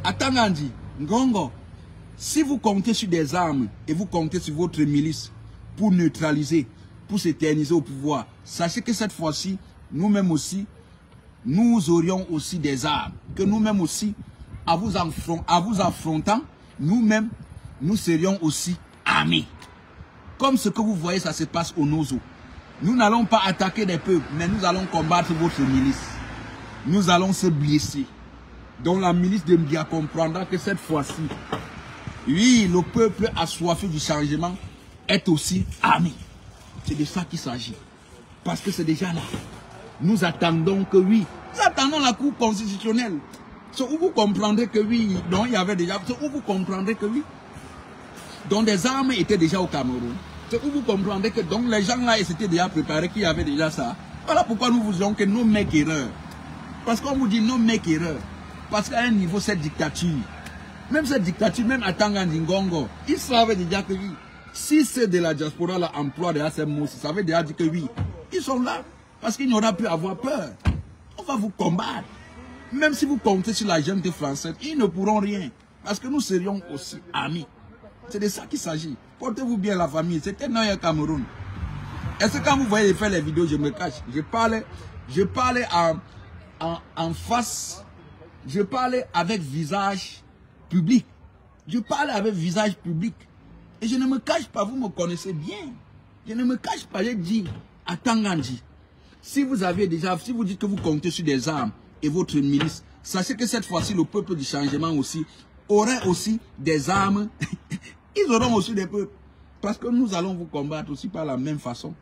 Atangandji, Ngongo. Si vous comptez sur des armes et vous comptez sur votre milice pour neutraliser, pour s'éterniser au pouvoir, sachez que cette fois-ci, nous-mêmes aussi, nous aurions aussi des armes. Que nous-mêmes aussi, à vous affrontant, nous-mêmes, nous serions aussi armés. Comme ce que vous voyez, ça se passe au Nozo. Nous n'allons pas attaquer des peuples, mais nous allons combattre votre milice. Nous allons se blesser. Donc la milice de Mbia comprendra que cette fois-ci, oui, le peuple assoiffé du changement est aussi armé. C'est de ça qu'il s'agit. Parce que c'est déjà là. Nous attendons que oui. Nous attendons la Cour constitutionnelle. C'est où vous comprendrez que oui. Donc il y avait déjà. C'est où vous comprendrez que oui. Donc des armes étaient déjà au Cameroun. C'est où vous comprendrez que donc les gens là, ils s'étaient déjà préparés, qui avaient déjà ça. Voilà pourquoi nous vous disons que nos make erreur. Parce qu'on vous dit non make erreur. Parce qu'à un niveau, cette dictature, même cette dictature, même à Tanganzingongo, ils savaient déjà que oui, si c'est de la diaspora là, emploi de ces mots, ça veut déjà dire que oui, ils sont là. Parce qu'il n'y aura plus à avoir peur. On va vous combattre. Même si vous comptez sur la junte française, ils ne pourront rien. Parce que nous serions aussi amis. C'est de ça qu'il s'agit. Portez-vous bien la famille. C'était Noël Cameroun. Est-ce que quand vous voyez faire les vidéos, je me cache? Je parlais en face. Je parlais avec visage public. Je parlais avec visage public. Et je ne me cache pas, vous me connaissez bien. Je ne me cache pas, j'ai dit à Tangandji, si vous dites que vous comptez sur des armes et votre milice, sachez que cette fois-ci, le peuple du changement aussi aurait aussi des armes. Ils auront aussi des peuples. Parce que nous allons vous combattre aussi par la même façon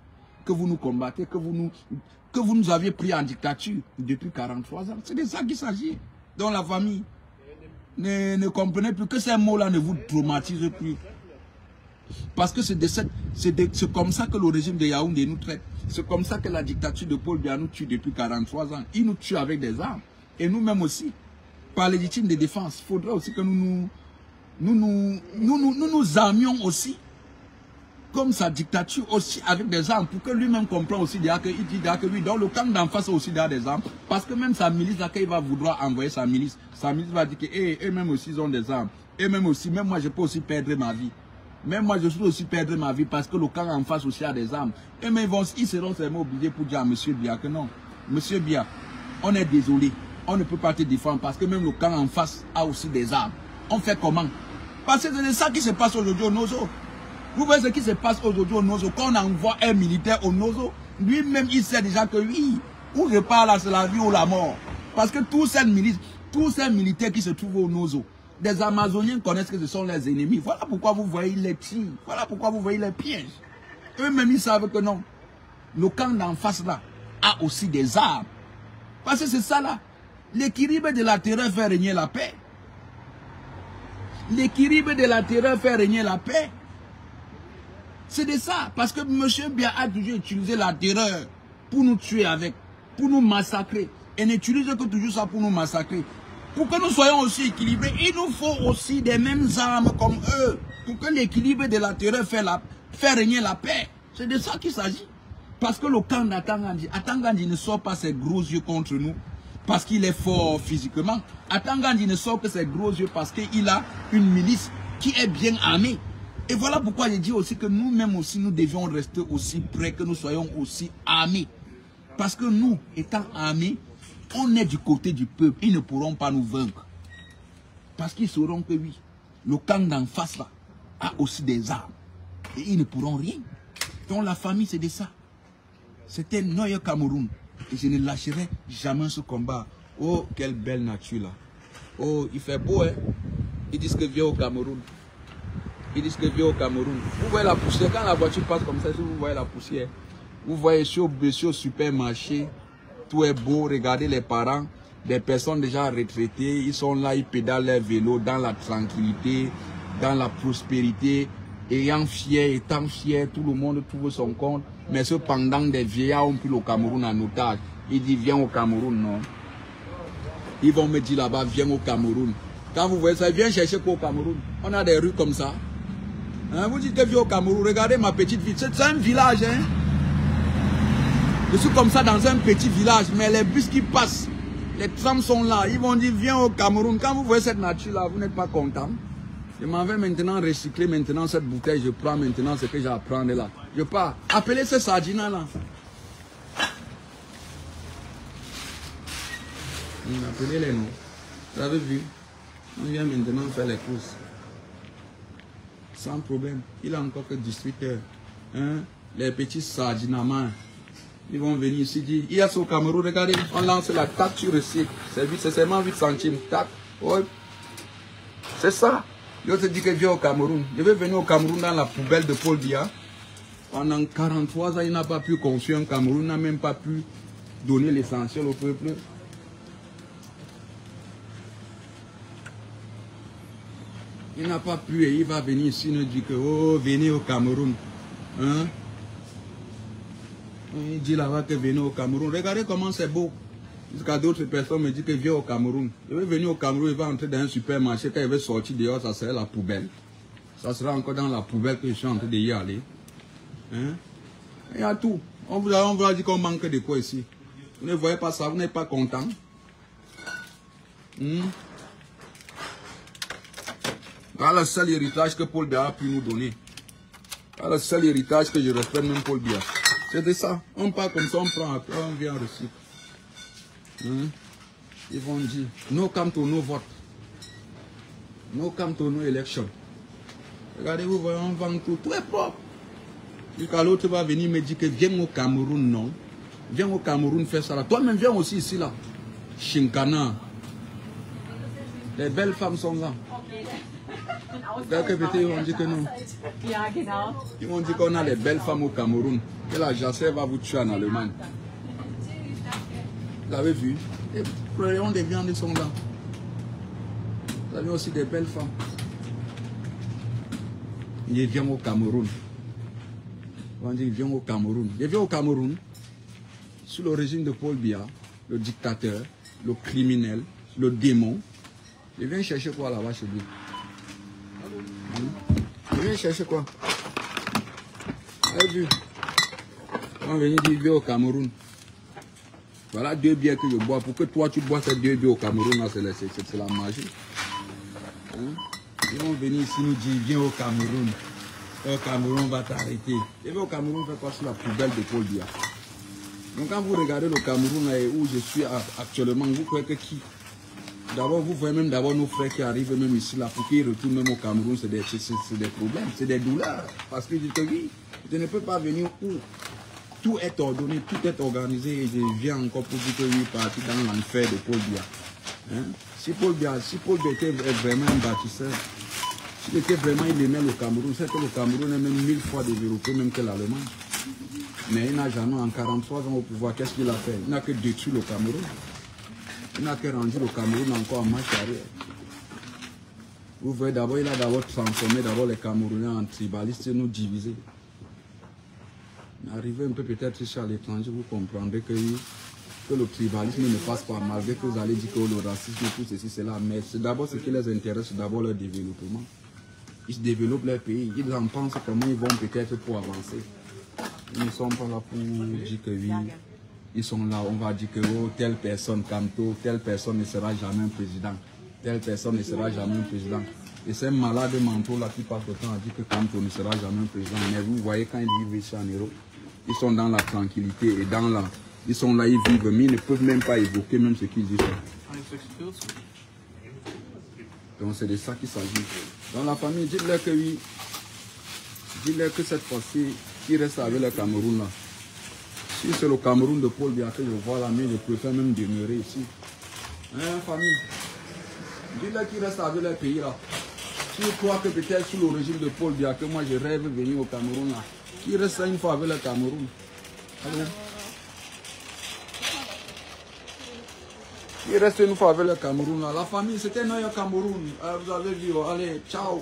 que vous nous combattez, que vous nous aviez pris en dictature depuis 43 ans. C'est de ça qu'il s'agit. Donc la famille, ne comprenez plus que ces mots-là ne vous traumatisent plus. Parce que c'est comme ça que le régime de Yaoundé nous traite. C'est comme ça que la dictature de Paul Biya nous tue depuis 43 ans. Il nous tue avec des armes. Et nous-mêmes aussi. Par légitime de défense. Il faudra aussi que nous nous armions aussi. Comme sa dictature aussi avec des armes. Pour que lui-même comprenne aussi qu'il dit que oui, dans le camp d'en face aussi il y a des armes. Parce que même sa milice, là, quand il va vouloir envoyer sa milice va dire que eux-mêmes aussi ils ont des armes. Eux-mêmes aussi, même moi je peux aussi perdre ma vie. Même moi, je peux aussi perdre ma vie parce que le camp en face aussi a des armes. Et mais ils seront seulement obligés pour dire à M. Biya que non. M. Biya, on est désolé. On ne peut pas te défendre parce que même le camp en face a aussi des armes. On fait comment? Parce que c'est ça qui se passe aujourd'hui au Nozo. Vous voyez ce qui se passe aujourd'hui au Nozo. Quand on envoie un militaire au Nozo, lui-même il sait déjà que oui, où je parle là, c'est la vie ou la mort. Parce que tous ces militaires qui se trouvent au Nozo, des Amazoniens connaissent que ce sont les ennemis. Voilà pourquoi vous voyez les tirs. Voilà pourquoi vous voyez les pièges. Eux-mêmes, ils savent que non. Le camp d'en face là a aussi des armes. Parce que c'est ça là. L'équilibre de la terreur fait régner la paix. L'équilibre de la terreur fait régner la paix. C'est de ça. Parce que M. Biya a toujours utilisé la terreur pour nous tuer avec. Pour nous massacrer. Et n'utilise que toujours ça pour nous massacrer. Pour que nous soyons aussi équilibrés, il nous faut aussi des mêmes armes comme eux. Pour que l'équilibre de la terreur fait régner la paix. C'est de ça qu'il s'agit. Parce que le camp d'Atangandji ne sort pas ses gros yeux contre nous. Parce qu'il est fort physiquement. Atangandji ne sort que ses gros yeux parce qu'il a une milice qui est bien armée. Et voilà pourquoi je dis aussi que nous-mêmes aussi, nous devions rester aussi prêts, que nous soyons aussi armés. Parce que nous, étant armés, on est du côté du peuple. Ils ne pourront pas nous vaincre. Parce qu'ils sauront que oui, le camp d'en face là a aussi des armes. Et ils ne pourront rien. Donc la famille, c'est de ça. C'était Noël Cameroun. Et je ne lâcherai jamais ce combat. Oh, quelle belle nature là. Oh, il fait beau, hein. Ils disent que viens au Cameroun. Ils disent que viens au Cameroun. Vous voyez la poussière. Quand la voiture passe comme ça, vous voyez la poussière. Vous voyez sur au supermarché. Tout est beau, regardez les parents, des personnes déjà retraitées, ils sont là, ils pédalent leur vélo dans la tranquillité, dans la prospérité, étant fiers, tout le monde trouve son compte. Mais cependant, des vieillards ont pris le Cameroun en otage. Ils disent, viens au Cameroun, non. Ils vont me dire là-bas, viens au Cameroun. Quand vous voyez ça, viens chercher quoi au Cameroun? On a des rues comme ça. Hein, vous dites que viens au Cameroun, regardez ma petite ville, c'est un village, hein. Je suis comme ça dans un petit village, mais les bus qui passent, les trams sont là, ils vont dire viens au Cameroun. Quand vous voyez cette nature-là, vous n'êtes pas content. Je m'en vais maintenant recycler maintenant cette bouteille, je prends maintenant ce que j'apprends de là. Je pars. Appelez ces sardines là. Appelez-les nous. Vous avez vu? On vient maintenant faire les courses. Sans problème. Il a encore que 18 heures. Hein? Les petits sardines à main. Ils vont venir ici dire, il y a ce au Cameroun, regardez, on lance la taxe sur le cycle. C'est seulement 8 centimes. Tac. Ouais. C'est ça. Je te dis que je viens au Cameroun. Je vais venir au Cameroun dans la poubelle de Paul Biya. Pendant 43 ans, il n'a pas pu construire un Cameroun, il n'a même pas pu donner l'essentiel au peuple. Il n'a pas pu et il va venir ici nous dire que, oh, venez au Cameroun. Hein? Il dit là-bas que venez au Cameroun. Regardez comment c'est beau. Jusqu'à d'autres personnes me disent que viens au Cameroun. Je vais venir au Cameroun, il va entrer dans un supermarché. Quand il va sortir dehors, ça sera la poubelle. Ça sera encore dans la poubelle que je suis en train d'y aller. Hein? Il y a tout. On vous a dit qu'on manque de quoi ici. Vous ne voyez pas ça, vous n'êtes pas content. Voilà le seul héritage que Paul Biya a pu nous donner. Voilà le seul héritage que je respecte même Paul Biya. C'est de ça. On part comme ça, on prend après, on vient reçu. Ils vont dire, no come to no vote. No come to no election. Regardez, vous voyez, on vend tout. Tout est propre. Jusqu'à l'autre va venir me dire que viens au Cameroun, non. Viens au Cameroun faire ça là. Toi-même viens aussi ici là. Shinkana. Les belles femmes sont là. Ils vont dire que non. Ils vont dire qu'on a les belles femmes au Cameroun. Et la jacelle va vous tuer en Allemagne. Vous avez vu? Les rayons des viandes sont là. Vous avez aussi des belles femmes. Il vient au Cameroun. On dit, il vient au Cameroun. Il vient au Cameroun sous le régime de Paul Biya, le dictateur, le criminel, le démon. Il vient chercher quoi là-bas chez lui? Il vient chercher quoi? Vous avez vu? On vient dire, il vient au Cameroun. Voilà 2 bières que je bois. Pour que toi tu bois ces 2 bières au Cameroun, c'est la magie. Ils vont venir ici nous dire, viens au Cameroun. Au Cameroun, on va t'arrêter. Et au Cameroun, on fait quoi sur la poubelle de Paul Biya? Donc quand vous regardez le Cameroun là, où je suis actuellement, vous croyez que qui? D'abord, vous voyez même d'abord nos frères qui arrivent même ici là, pour qu'ils retournent même au Cameroun, c'est des problèmes, c'est des douleurs. Parce que je te dis, je ne peux pas venir où tout est ordonné, tout est organisé et je viens encore pour dire que je suis parti dans l'enfer de Paul Biya. Hein? Si Paul Biya était vraiment un bâtisseur, s'il était vraiment, il aimait le Cameroun, c'est que le Cameroun est même 1000 fois développé même que l'Allemagne. Mais il n'a jamais, en 43 ans au pouvoir, qu'est-ce qu'il a fait? Il n'a que détruit le Cameroun. Il n'a que rendu le Cameroun encore en marche arrière. Vous voyez, d'abord, il a d'abord transformé les Camerounais en tribalistes et nous diviser. Arrivez un peu peut-être ici à l'étranger, vous comprendrez que le tribalisme ne passe pas, malgré que vous allez dire que le racisme, tout ceci, c'est là. Mais c'est d'abord ce qui les intéresse, c'est d'abord leur développement. Ils se développent leur pays, ils en pensent comment ils vont peut-être pour avancer. Ils ne sont pas là pour dire que oui, ils sont là, on va dire que oh, telle personne, Kanto, telle personne ne sera jamais un président. Telle personne ne sera jamais un président. Et c'est un malade mental là qui passe le temps à dire que Kanto ne sera jamais un président. Mais vous voyez quand ils vivent ici en Europe, ils sont dans la tranquillité et dans la... Ils sont là, ils vivent, mais ils ne peuvent même pas évoquer même ce qu'ils disent. Donc c'est de ça qu'il s'agit. Dans la famille, dites-leur que oui, dites-leur que cette fois-ci, qu'ils restent avec le Cameroun là. Si c'est le Cameroun de Paul Biya que je vois là, mais je préfère même demeurer ici. Hein, famille? Dites-leur qu'ils restent avec leur pays là. S'ils croient que peut-être sous le régime de Paul Biya, que moi je rêve de venir au Cameroun là, qu'ils restent une fois avec le Cameroun. Allez. Il reste une fois avec le Cameroun là. La famille, c'était Noël Cameroun. Vous avez vu, allez, ciao.